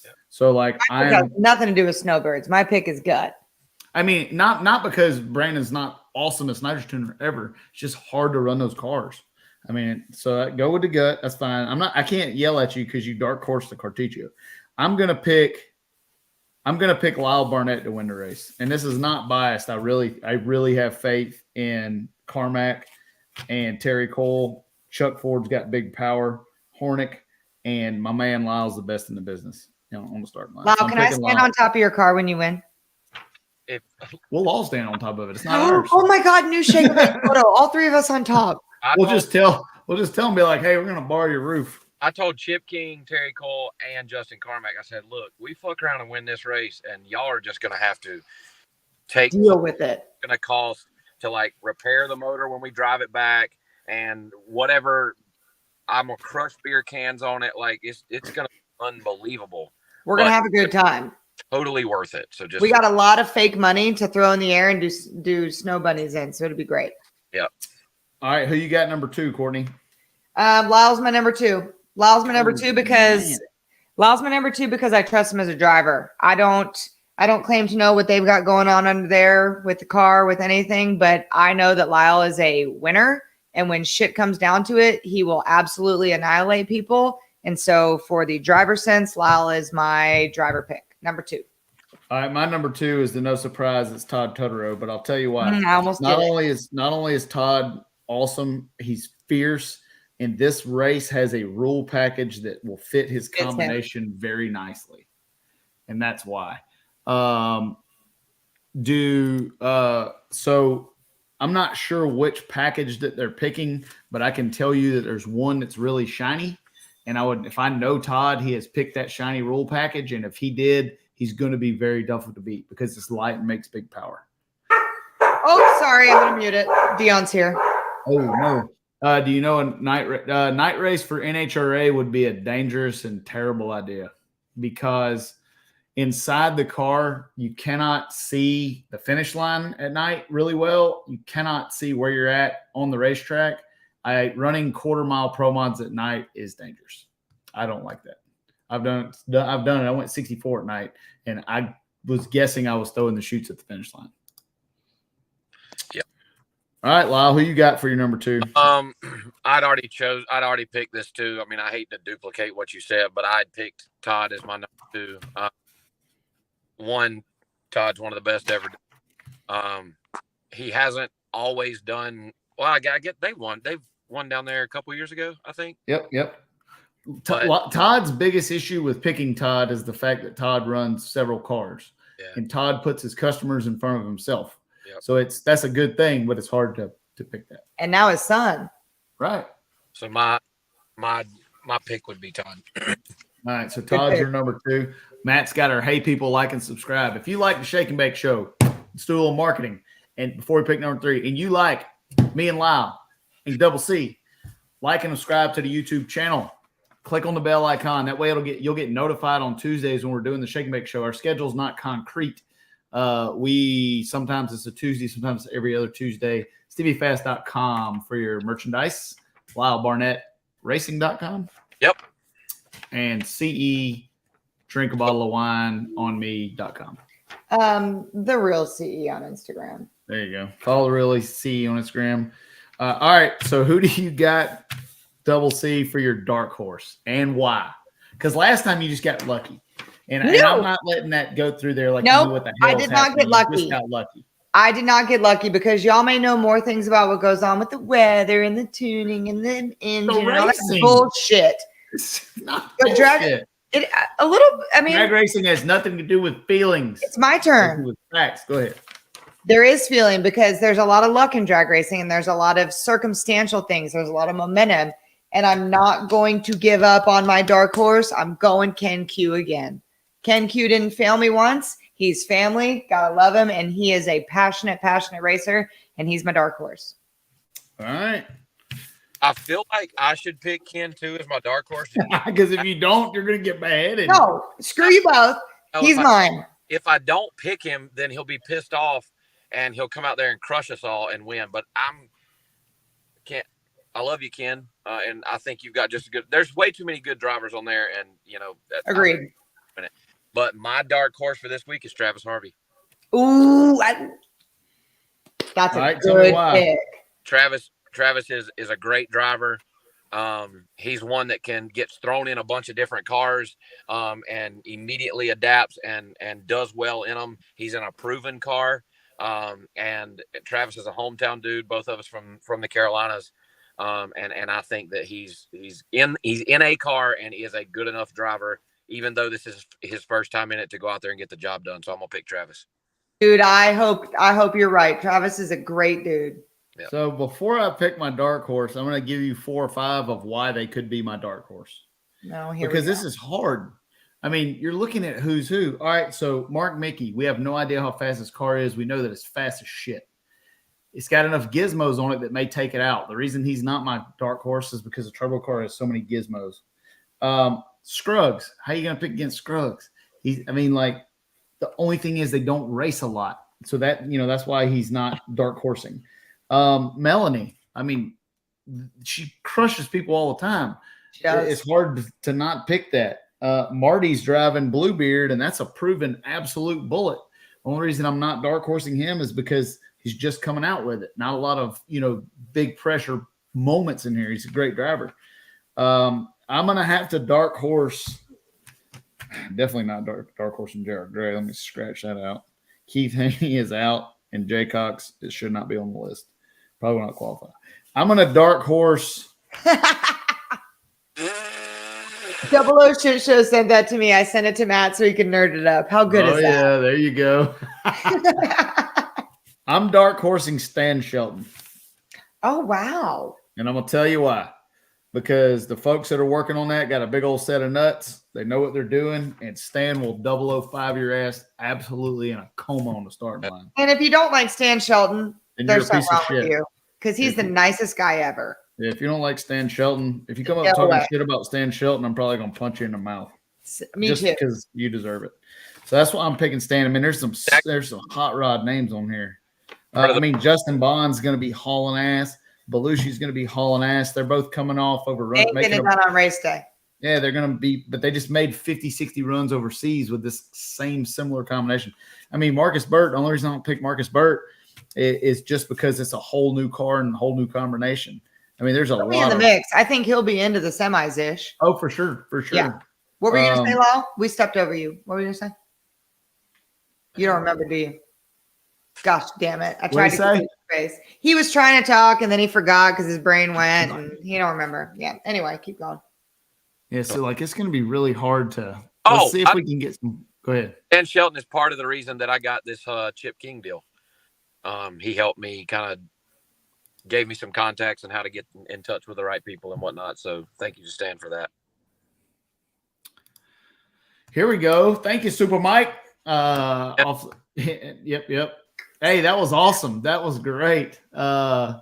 Yeah. So like I has nothing to do with Snowbirds. My pick is gut. I mean, not because Brandon's not awesomest nitrous tuner ever. It's just hard to run those cars. I mean, so go with the gut. That's fine. I can't yell at you because you dark horse the Cartuccio. I'm gonna pick Lyle Barnett to win the race, and this is not biased. I really have faith in Carmack and Terry Cole. Chuck Ford's got big power. Hornick and my man Lyle's the best in the business. On the starting line. Lyle, can I stand on top of your car when you win? We'll all stand on top of it. It's not ours. Oh my God! New shake photo. All three of us on top. We'll just tell them, be like, hey, we're gonna borrow your roof. I told Chip King, Terry Cole, and Justin Carmack, I said, look, we fuck around and win this race, and y'all are just going to have to deal with it. It's going to cost to, like, repair the motor when we drive it back and whatever. I'm going to crush beer cans on it. Like, it's going to be unbelievable. We're going to have a good time. Totally worth it. So we got a lot of fake money to throw in the air and do snow bunnies in, so it'll be great. Yep. All right, who you got number 2, Courtney? Lyle's my number 2. Lyle's my number 2 because I trust him as a driver. I don't claim to know what they've got going on under there with the car, with anything, but I know that Lyle is a winner, and when shit comes down to it, he will absolutely annihilate people. And so for the driver sense, Lyle is my driver pick, number 2. All right, my number 2 is no surprise. It's Todd Totoro, but I'll tell you why. Not only is Todd awesome, he's fierce. And this race has a rule package that will fit his combination very nicely. And that's why. So I'm not sure which package that they're picking, but I can tell you that there's one that's really shiny. And if I know Todd, he has picked that shiny rule package. And if he did, he's going to be very difficult to beat because it's light and makes big power. Oh, sorry. I'm going to mute it. Dion's here. Oh, no. Do you know a night race for NHRA would be a dangerous and terrible idea because inside the car, you cannot see the finish line at night really well. You cannot see where you're at on the racetrack. Running quarter-mile pro mods at night is dangerous. I don't like that. I've done it. I went 64 at night, and I was guessing I was throwing the chutes at the finish line. All right, Lyle, who you got for your number 2? I'd already picked this too. I mean, I hate to duplicate what you said, but I'd picked Todd as my number 2. Todd's one of the best ever. He hasn't always done well. I get they've won down there a couple years ago, I think. Yep. Todd's biggest issue with picking Todd is the fact that Todd runs several cars, and Todd puts his customers in front of himself. Yep. So that's a good thing, but it's hard to pick that. And now his son. Right. So my pick would be Todd. All right. So Todd's your number 2. Matt's got our hey people, like and subscribe. If you like the Shake and Bake Show, let's do a little marketing. And before we pick number 3, and you like me and Lyle and Double C, like and subscribe to the YouTube channel. Click on the bell icon. That way you'll get notified on Tuesdays when we're doing the Shake and Bake Show. Our schedule's not concrete. Sometimes it's a Tuesday, sometimes it's every other Tuesday. StevieFast.com for your merchandise. Lyle Barnett Racing.com. Yep. And CE Drink a Bottle of Wine on me.com. The Real CE on Instagram. There you go. Follow the Real CE on Instagram. All right. So who do you got Double C for your dark horse and why? Because last time you just got lucky. And I'm not letting that go through there like you knew what the hell I did not get lucky. You just got lucky. I did not get lucky because y'all may know more things about what goes on with the weather and the tuning and the engine and all that bullshit. It's not but bullshit. A little. I mean, drag racing has nothing to do with feelings. It's my turn. With facts. Go ahead. There is feeling because there's a lot of luck in drag racing and there's a lot of circumstantial things. There's a lot of momentum. And I'm not going to give up on my dark horse. I'm going Ken Q again. Ken Q didn't fail me once. He's family. Gotta love him. And he is a passionate racer. And he's my dark horse. All right. I feel like I should pick Ken too as my dark horse. Because if you don't, you're going to get beheaded. No, screw you both. He's mine. If I don't pick him, then he'll be pissed off and he'll come out there and crush us all and win. But I love you, Ken. And I think you've got just a good, there's way too many good drivers on there. And, Agreed. But my dark horse for this week is Travis Harvey. Ooh, that's a good pick. Travis is a great driver. He's one that gets thrown in a bunch of different cars and immediately adapts and does well in them. He's in a proven car. And Travis is a hometown dude, both of us from the Carolinas. And I think that he's in a car and is a good enough driver, even though this is his first time in it, to go out there and get the job done. So I'm gonna pick Travis. Dude, I hope you're right. Travis is a great dude. Yep. So before I pick my dark horse, I'm going to give you 4 or 5 of why they could be my dark horse. No, because this is hard. I mean, you're looking at who's who. All right, so Mark Mickey, we have no idea how fast his car is. We know that it's fast as shit. It's got enough gizmos on it that may take it out. The reason he's not my dark horse is because the turbo car has so many gizmos. Scruggs, how are you going to pick against Scruggs? The only thing is they don't race a lot. So that's why he's not dark horsing. Melanie, I mean, she crushes people all the time. It's hard to not pick that. Marty's driving Bluebeard, and that's a proven absolute bullet. The only reason I'm not dark horsing him is because he's just coming out with it. Not a lot of, big pressure moments in here. He's a great driver. I'm going to have to dark horse. Definitely not dark horsing Jared Gray. Let me scratch that out. Keith Haney is out, and Jay Cox, it should not be on the list. Probably not qualify. I'm going to dark horse. Double O Shit Show sent that to me. I sent it to Matt so he can nerd it up. How good is that? Yeah, there you go. I'm dark horsing Stan Shelton. Oh, wow. And I'm going to tell you why. Because the folks that are working on that got a big old set of nuts. They know what they're doing. And Stan will 005 your ass absolutely in a coma on the starting line. And if you don't like Stan Shelton, then there's something wrong with you. Because he's the nicest guy ever. Yeah, if you don't like Stan Shelton, if you come up talking shit about Stan Shelton, I'm probably going to punch you in the mouth. Me too. Because you deserve it. So that's why I'm picking Stan. I mean, there's some hot rod names on here. Justin Bond's going to be hauling ass. Belushi's going to be hauling ass. They're both coming off over runs. Ain't getting it done on race day. Yeah, they're going to be, but they just made 50, 60 runs overseas with this similar combination. I mean, Marcus Burt, the only reason I don't pick Marcus Burt is just because it's a whole new car and a whole new combination. I mean, there's a lot in the mix. I think he'll be into the semis-ish. Oh, for sure. Yeah. What were you going to say, Lyle? We stepped over you. What were you going to say? You don't remember, do you? Gosh, damn it. I tried to keep his face. He was trying to talk, and then he forgot because his brain went, and he don't remember. Yeah. Anyway, keep going. Yeah, so, it's going to be really hard to let's see if we can get some. Go ahead. Dan Shelton is part of the reason that I got this Chip King deal. He helped me gave me some contacts and how to get in touch with the right people and whatnot. So thank you to Stan for that. Here we go. Thank you, Super Mike. Yep. Hey, that was awesome. That was great. I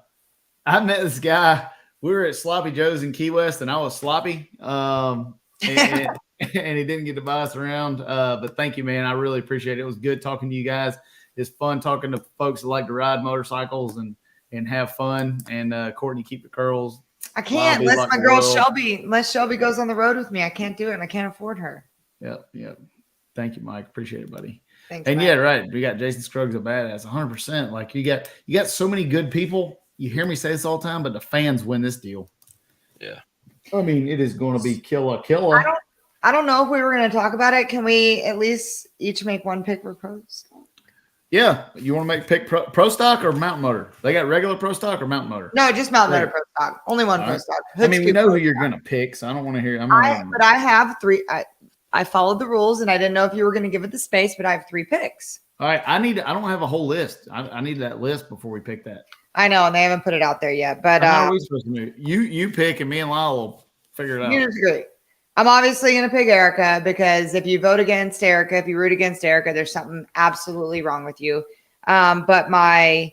met this guy. We were at Sloppy Joe's in Key West, and I was sloppy. And he didn't get to buy us around. But thank you, man. I really appreciate it. It was good talking to you guys. It's fun talking to folks that like to ride motorcycles and have fun. And Courtney, keep the curls. I can't unless my girl Shelby goes on the road with me. I can't do it, and I can't afford her. Yep. Thank you, Mike. Appreciate it, buddy. Thanks, and Mike. yeah, right. We got Jason Scruggs a badass, 100%. Like you got so many good people. You hear me say this all the time, but the fans win this deal. Yeah. I mean, it is going to be killer. I don't know if we were going to talk about it. Can we at least each make one pick for pros? Yeah. You want to pick pro stock or mountain motor? They got regular pro stock or mountain motor? No, just mountain motor pro stock. Only one pro stock. I mean, we know who you're going to pick, so I don't want to hear. But I have 3. I followed the rules, and I didn't know if you were going to give it the space, but I have 3 picks. All right, I don't have a whole list. I need that list before we pick that. I know, and they haven't put it out there yet. But how are we supposed to do it? You pick, and me and Lyle will figure it out. You disagree. I'm obviously going to pick Erica because if you vote against Erica, if you root against Erica, there's something absolutely wrong with you. But my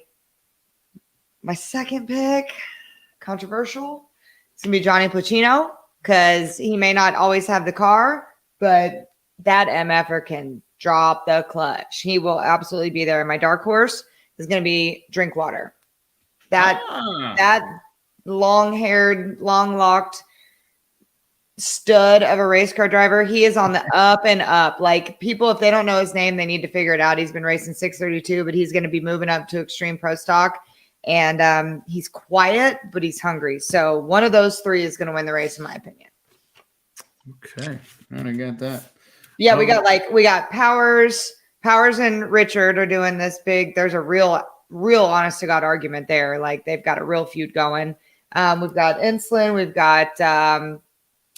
second pick, controversial, it's going to be Johnny Placino because he may not always have the car, but that MFer can drop the clutch. He will absolutely be there. And my dark horse is going to be Drinkwater. That long-haired, long-locked stud of a race car driver. He is on the up and up. Like, people, if they don't know his name, they need to figure it out. He's been racing 632, but he's going to be moving up to Extreme Pro Stock. And he's quiet, but he's hungry. So one of those three is going to win the race, in my opinion. Okay. I got that. Yeah, we got Powers. Powers and Richard are doing this big. There's a real honest to God argument there. Like, they've got a real feud going. We've got Insulin. We've got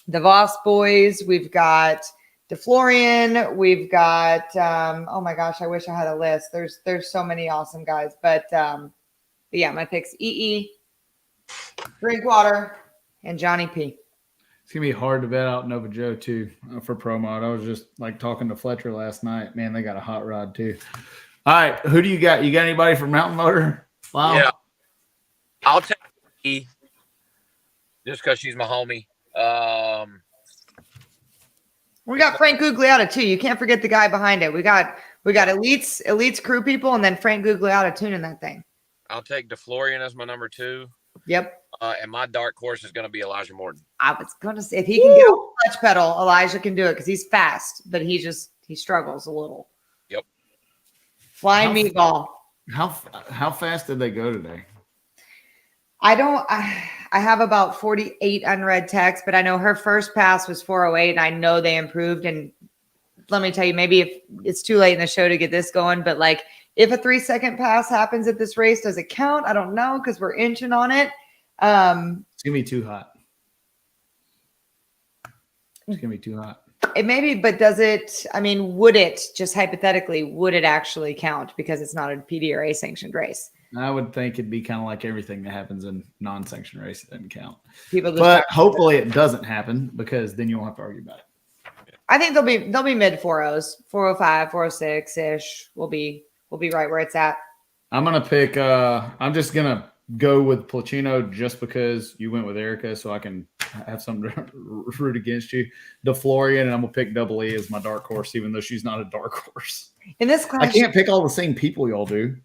the Voss boys. We've got DeFlorian. We've got oh my gosh, I wish I had a list. There's so many awesome guys. But yeah, my picks: EE, Drinkwater, and Johnny P. It's gonna be hard to bet out Nova Joe too for pro mod. I was just like talking to Fletcher last night. Man, they got a hot rod too. All right, who do you got? You got anybody from Mountain Motor? Wow. Yeah, I'll take E just because she's my homie. We got Frank Gugliotta too. You can't forget the guy behind it. We got elites crew people, and then Frank Gugliotta tuning that thing. I'll take DeFlorian as my number 2. Yep. And my dark horse is going to be Elijah Morton. I was going to say, if he can get off the clutch pedal, Elijah can do it because he's fast, but he struggles a little. Yep. Flying meatball. How fast did they go today? I have about 48 unread texts, but I know her first pass was 408, and I know they improved. And let me tell you, maybe if it's too late in the show to get this going, but like, if a 3-second pass happens at this race, does it count? I don't know because we're inching on it. It's gonna be too hot. It's gonna be too hot. It may be, but does it? I mean, would it just hypothetically? Would it actually count because it's not a PDRA sanctioned race? I would think it'd be kind of like everything that happens in non-sanctioned race. It doesn't count. But hopefully it doesn't happen because then you won't have to argue about it. I think they'll be mid 4.0s, 405, 406 ish. We'll be right where it's at. I'm gonna pick. I'm just gonna go with Placino just because you went with Erica, so I can have something to root against you. DeFlorian, and I'm gonna pick Double E as my dark horse, even though she's not a dark horse. In this class, I can't pick all the same people y'all do.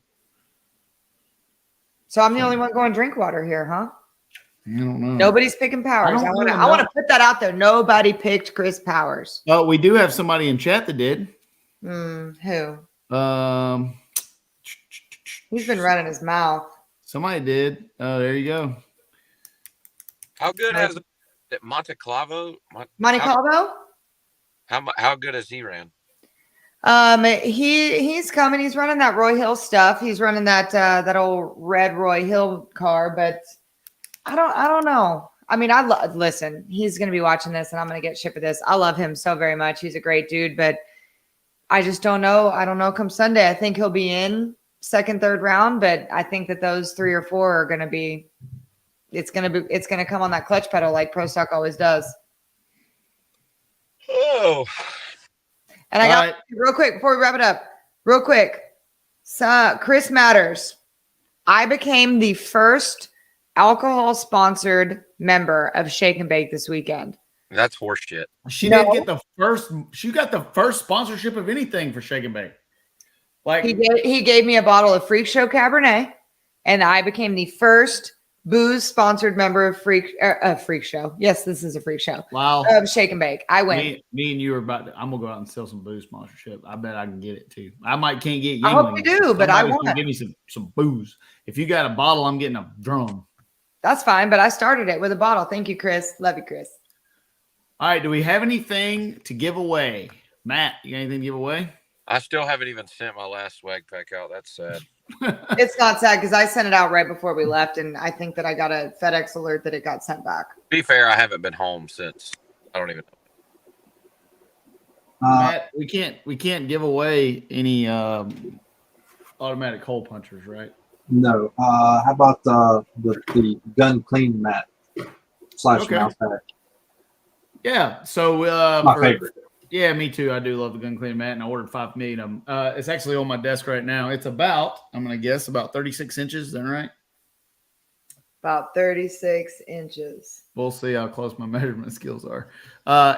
So I'm the only one going Drinkwater here, huh? I don't know. Nobody's picking Powers. I want to put that out there. Nobody picked Chris Powers. Oh, we do have somebody in chat that did. Who? He's been running his mouth. Somebody did. There you go. How good has Monte Clavo? How good has he ran? He's coming. He's running that Roy Hill stuff. He's running that old red Roy Hill car, but I don't know. I mean, listen, he's going to be watching this and I'm going to get shit for this. I love him so very much. He's a great dude, but I just don't know. I don't know come Sunday. I think he'll be in second, third round, but I think that those 3 or 4 are going to be, it's going to come on that clutch pedal like Pro Stock always does. Oh, and I got real quick before we wrap it up, real quick. So Chris Matters. I became the first alcohol sponsored member of Shake and Bake this weekend. That's horseshit. She didn't get the first. She got the first sponsorship of anything for Shake and Bake. Like he gave me a bottle of Freak Show Cabernet, and I became the first booze sponsored member of Freak Show. Yes, this is a Freak Show. Wow. Shake and Bake. I win. Me and you are about to. I'm gonna go out and sell some booze sponsorship. I bet I can get it too. I can't get. Yingling. I hope you do, but I want. Give me some booze. If you got a bottle, I'm getting a drum. That's fine, but I started it with a bottle. Thank you, Chris. Love you, Chris. All right. Do we have anything to give away? Matt, you got anything to give away? I still haven't even sent my last swag pack out. That's sad. It's not sad because I sent it out right before we left, and I think that I got a FedEx alert that it got sent back. To be fair, I haven't been home since. I don't even know. Matt, we can't give away any automatic hole punchers, right? No. How about the gun clean mat / Okay. mouse pad? Yeah. So My favorite. Yeah, me too. I do love the gun clean mat, and I ordered 5 million of them. It's actually on my desk right now. It's about, I'm gonna guess, about 36 inches. Is that right? About 36 inches. We'll see how close my measurement skills are.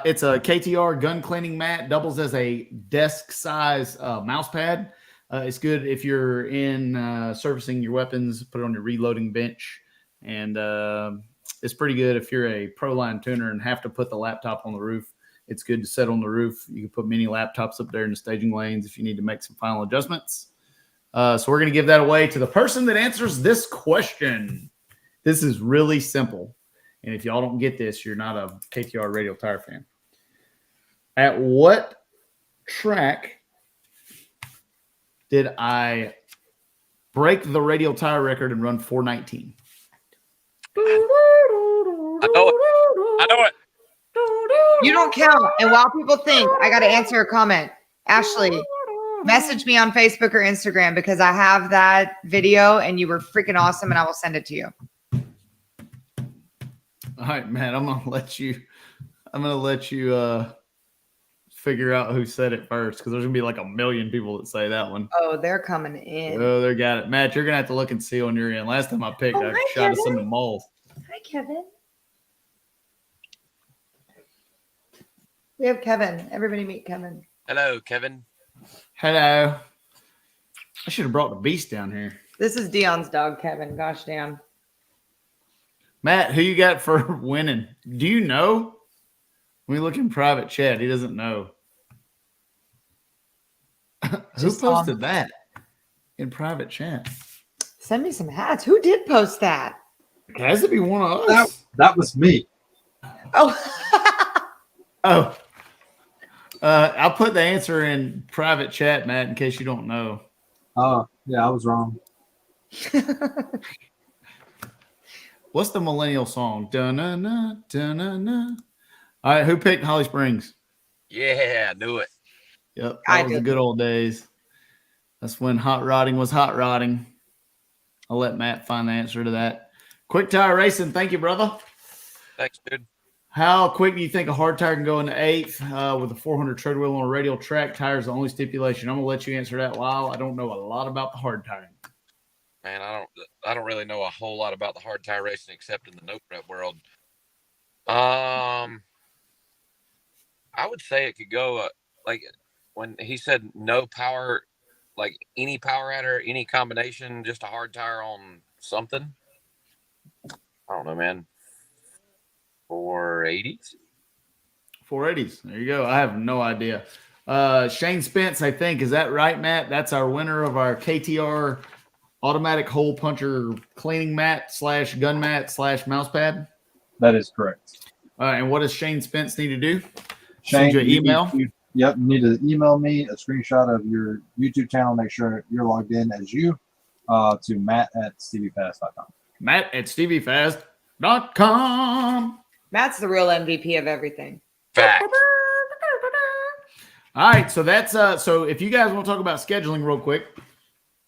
It's a KTR gun cleaning mat, doubles as a desk size mouse pad. It's good if you're in servicing your weapons, put it on your reloading bench. And it's pretty good if you're a pro line tuner and have to put the laptop on the roof. It's good to set on the roof. You can put mini laptops up there in the staging lanes if you need to make some final adjustments. So we're going to give that away to the person that answers this question. This is really simple. And if y'all don't get this, you're not a KTR Radial Tire fan. At what track did I break the Radial Tire record and run 419? I know it. You don't count. And while people think, I got to answer a comment. Ashley, message me on Facebook or Instagram because I have that video and you were freaking awesome and I will send it to you. All right, man, I'm gonna let you figure out who said it first, because there's gonna be like a million people that say that one. Oh, they're coming in. Oh, they got it. Matt, you're gonna have to look and see on your end. Last time I picked, I hi, shot us in Kevin. the malls. Hi, Kevin. We have Kevin. Everybody meet Kevin. Hello, Kevin. Hello. I should have brought the beast down here. This is Dion's dog, Kevin. Gosh damn. Matt, who you got for winning? Do you know? When we look in private chat, he doesn't know. Who posted that in private chat? Send me some hats. Who did post that? It has to be one of us. That was me. Oh. Oh. I'll put the answer in private chat, Matt, in case you don't know. Oh, yeah, I was wrong. What's the millennial song? Da-na-na, da-na-na. All right, who picked Holly Springs? Yeah, I knew it. Yep, I that was the did. good old days. That's when hot rodding was hot rodding. I'll let Matt find the answer to that. Quick Tire Racing, thank you, brother. Thanks, dude. How quick do you think a hard tire can go into eighth with a 400 tread wheel on a radial track? Tire is the only stipulation. I'm gonna let you answer that, Lyle. I don't know a lot about the hard tiring. Man, I don't really know a whole lot about the hard tire racing except in the no prep world. I would say it could go like when he said no power, like any power adder, any combination, just a hard tire on something. I don't know, man. 480s. 480s. There you go. I have no idea. Shane Spence, I think. Is that right, Matt? That's our winner of our KTR automatic hole puncher cleaning mat / gun mat / mouse pad. That is correct. And what does Shane Spence need to do? Shane, Send you an email? you need to email me a screenshot of your YouTube channel. Make sure you're logged in as you to matt@steviefast.com. Matt@steviefast.com. Matt's the real MVP of everything. Fact. All right, so that's so if you guys want to talk about scheduling real quick,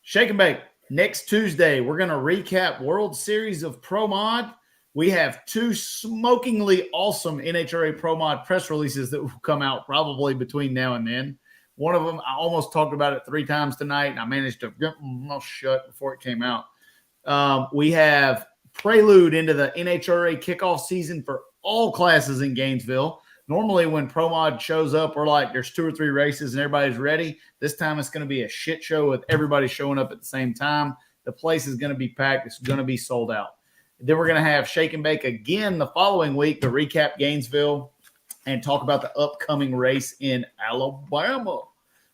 Shake and Bake next Tuesday, we're going to recap World Series of Pro Mod. We have 2 smokingly awesome NHRA Pro Mod press releases that will come out probably between now and then. One of them, I almost talked about it 3 times tonight, and I managed to get my mouth shut before it came out. We have prelude into the NHRA kickoff season for all classes in Gainesville. Normally when Pro Mod shows up, we're like, there's 2 or 3 races and everybody's ready. This time it's going to be a shit show with everybody showing up at the same time. The place is going to be packed. It's going to be sold out. Then we're going to have Shake and Bake again the following week to recap Gainesville and talk about the upcoming race in Alabama.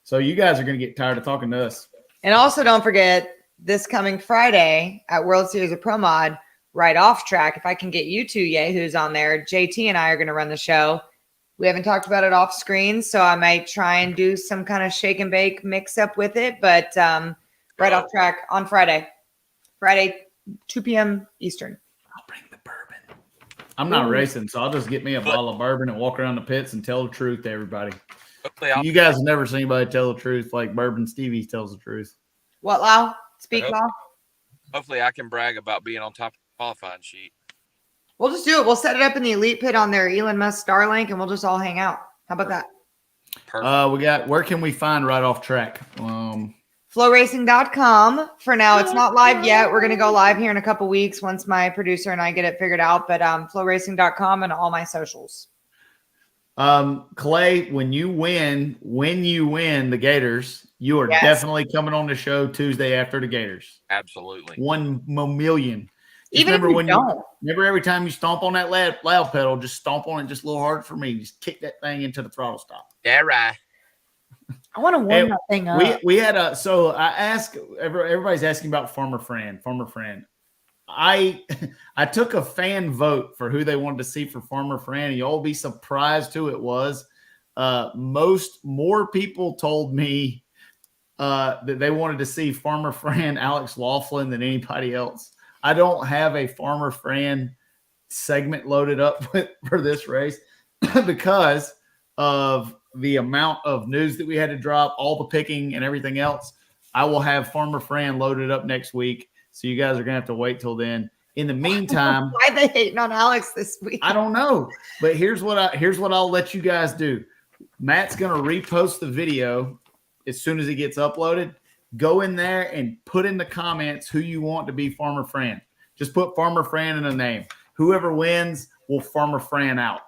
So you guys are going to get tired of talking to us. And also don't forget this coming Friday at World Series of Pro Mod, right off track. If I can get you 2 yahoos on there, JT and I are going to run the show. We haven't talked about it off screen, so I might try and do some kind of shake and bake mix up with it. But right off track on Friday, 2 p.m. Eastern. I'll bring the bourbon. I'm not racing, so I'll just get me a bottle of bourbon and walk around the pits and tell the truth to everybody. Hopefully, You guys have never seen anybody tell the truth like Bourbon Stevie tells the truth. What, Lyle? Speak, Lyle. Hopefully, I can brag about being on top of the qualifying sheet. We'll just do it. We'll set it up in the Elite Pit on their Elon Musk Starlink, and we'll just all hang out. How about that? Perfect. We got, where can we find Right Off Track? Flowracing.com. For now, it's not live yet. We're going to go live here in a couple weeks once my producer and I get it figured out. But flowracing.com and all my socials. Clay, when you win the Gators, you are definitely coming on the show Tuesday after the Gators. Absolutely. 1 million. Just Even if you don't. Remember every time you stomp on that loud pedal, just stomp on it just a little hard for me. Just kick that thing into the throttle stop. Yeah, right. I want to warm that thing up. We had so I asked, everybody's asking about Farmer Fran. I took a fan vote for who they wanted to see for Farmer Fran. You'll be surprised who it was. More people told me that they wanted to see Farmer Fran Alex Laughlin than anybody else. I don't have a Farmer Fran segment loaded up for this race because of the amount of news that we had to drop, all the picking and everything else. I will have Farmer Fran loaded up next week. So you guys are going to have to wait till then. In the meantime, why are they hating on Alex this week? I don't know, but here's what I'll let you guys do. Matt's going to repost the video as soon as it gets uploaded. Go in there and put in the comments who you want to be Farmer Fran. Just put Farmer Fran in a name. Whoever wins will Farmer Fran out.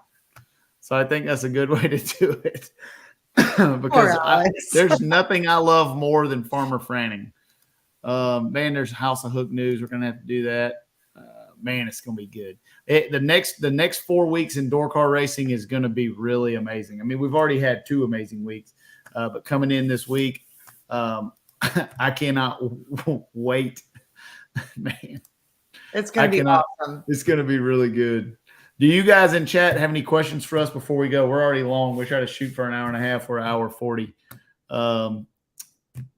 So I think that's a good way to do it because there's nothing I love more than Farmer Franning. Man, there's House of Hook news. We're gonna have to do that. Man, it's gonna be good. The next 4 weeks in door car racing is gonna be really amazing. I mean, we've already had 2 amazing weeks, but coming in this week, I cannot wait. Man, it's gonna be awesome. It's gonna be really good. Do you guys in chat have any questions for us before we go? We're already long. We try to shoot for an hour and a half or an hour 40. Let's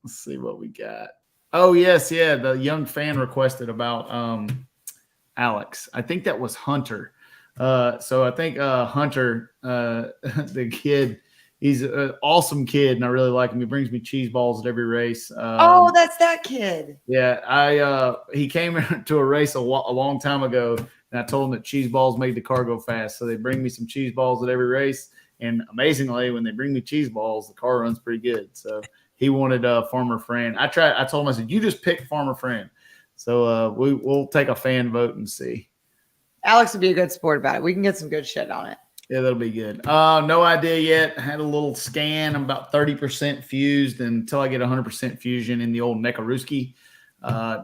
see what we got. Oh, yes. Yeah. The young fan requested about Alex. I think that was Hunter. So I think Hunter, the kid, he's an awesome kid, and I really like him. He brings me cheese balls at every race. That's that kid. Yeah. He came to a race a long time ago, and I told him that cheese balls made the car go fast. So they bring me some cheese balls at every race. And amazingly, when they bring me cheese balls, the car runs pretty good. So he wanted Farmer Fran. I told him, I said, you just pick Farmer Fran. So we'll take a fan vote and see. Alex would be a good sport about it. We can get some good shit on it. Yeah, that'll be good. No idea yet. I had a little scan. I'm about 30% fused until I get 100% fusion in the old Nekaruski.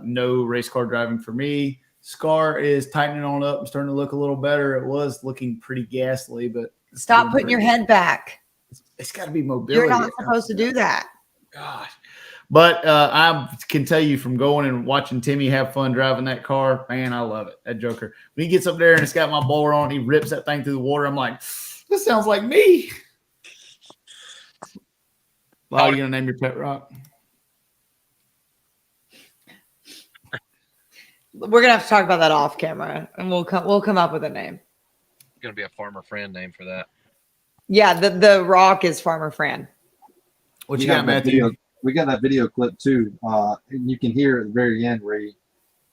No race car driving for me. Scar is tightening on up and starting to look a little better. It was looking pretty ghastly, but stop putting your head back. It's got to be mobility. You're not supposed to do that. Gosh. But I can tell you from going and watching Timmy have fun driving that car, man, I love it. That Joker. When he gets up there and it's got my blower on, he rips that thing through the water. I'm like, this sounds like me. Wow, you gonna name your pet rock? We're gonna have to talk about that off camera, and we'll come up with a name. Gonna be a Farmer Fran name for that. Yeah, the rock is Farmer Fran. What you got, Matthew? We got that video clip too, and you can hear at the very end where he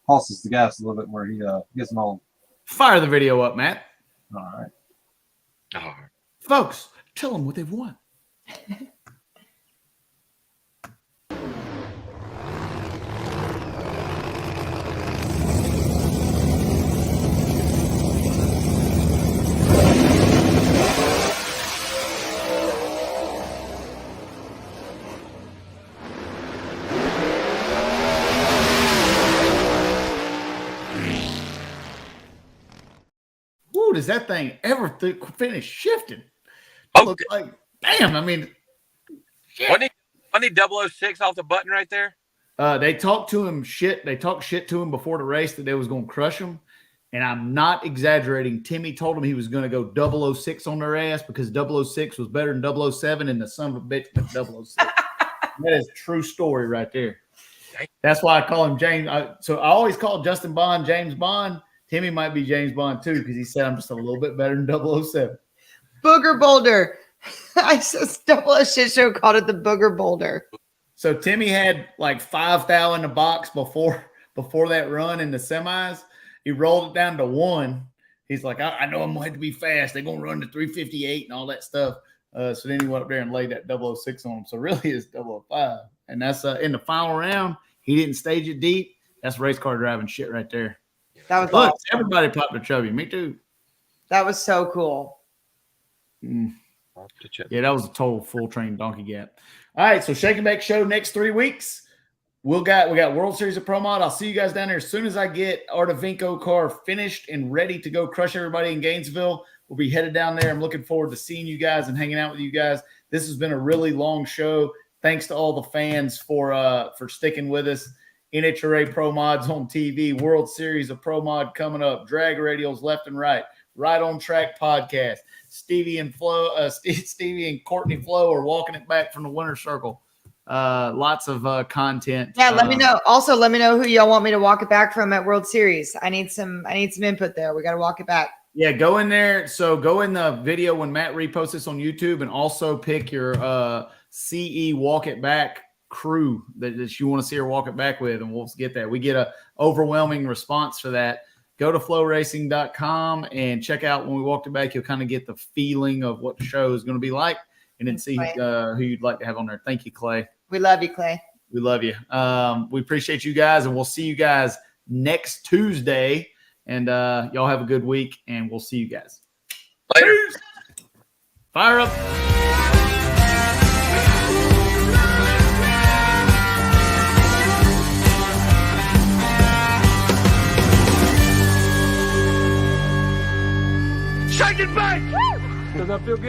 pulses the gas a little bit, where he gets them all. Fire the video up, Matt. All right. All right. Folks, tell them what they've won. Does that thing ever finish shifting? Looks like, damn, I mean, shit. Wasn't he 006 off the button right there? They talked to him shit. They talked shit to him before the race that they was going to crush him. And I'm not exaggerating. Timmy told him he was going to go 006 on their ass because 006 was better than 007, and the son of a bitch went 006. That is a true story right there. That's why I call him James. So I always call Justin Bond James Bond. Timmy might be James Bond too because he said I'm just a little bit better than 007. Booger Boulder. I just double a shit show called it the Booger Boulder. So Timmy had like 5 thou in the box before that run in the semis. He rolled it down to 1. He's like, I know I'm going to have to be fast. They're going to run to 358 and all that stuff. So then he went up there and laid that 006 on him. So really it's 005. And that's in the final round. He didn't stage it deep. That's race car driving shit right there. That was Look, awesome. everybody popped a chubby. Me too. That was so cool. Yeah, that was a total full train donkey gap. All right, so Shake and Bake show next 3 weeks. We got World Series of Pro Mod. I'll see you guys down there as soon as I get Artavinco car finished and ready to go crush everybody in Gainesville. We'll be headed down there. I'm looking forward to seeing you guys and hanging out with you guys. This has been a really long show. Thanks to all the fans for sticking with us. NHRA Pro Mods on TV, World Series of Pro Mod coming up, drag radios left and right, Right on Track podcast. Stevie and Courtney Flo are walking it back from the winner's circle. Lots of content. Yeah, let me know. Also, let me know who y'all want me to walk it back from at World Series. I need some input there. We got to walk it back. Yeah, go in there. So go in the video when Matt reposts this on YouTube, and also pick your CE Walk It Back crew that you want to see her walk it back with, and we'll get that. We get a overwhelming response for that. Go to flowracing.com and check out when we walked it back. You'll kind of get the feeling of what the show is going to be like, and then see who you'd like to have on there. Thank you, Clay. We love you, Clay. We love you. We appreciate you guys, and we'll see you guys next Tuesday. And y'all have a good week, and we'll see you guys Later. Peace. Fire up. Shake it back! Does that feel good?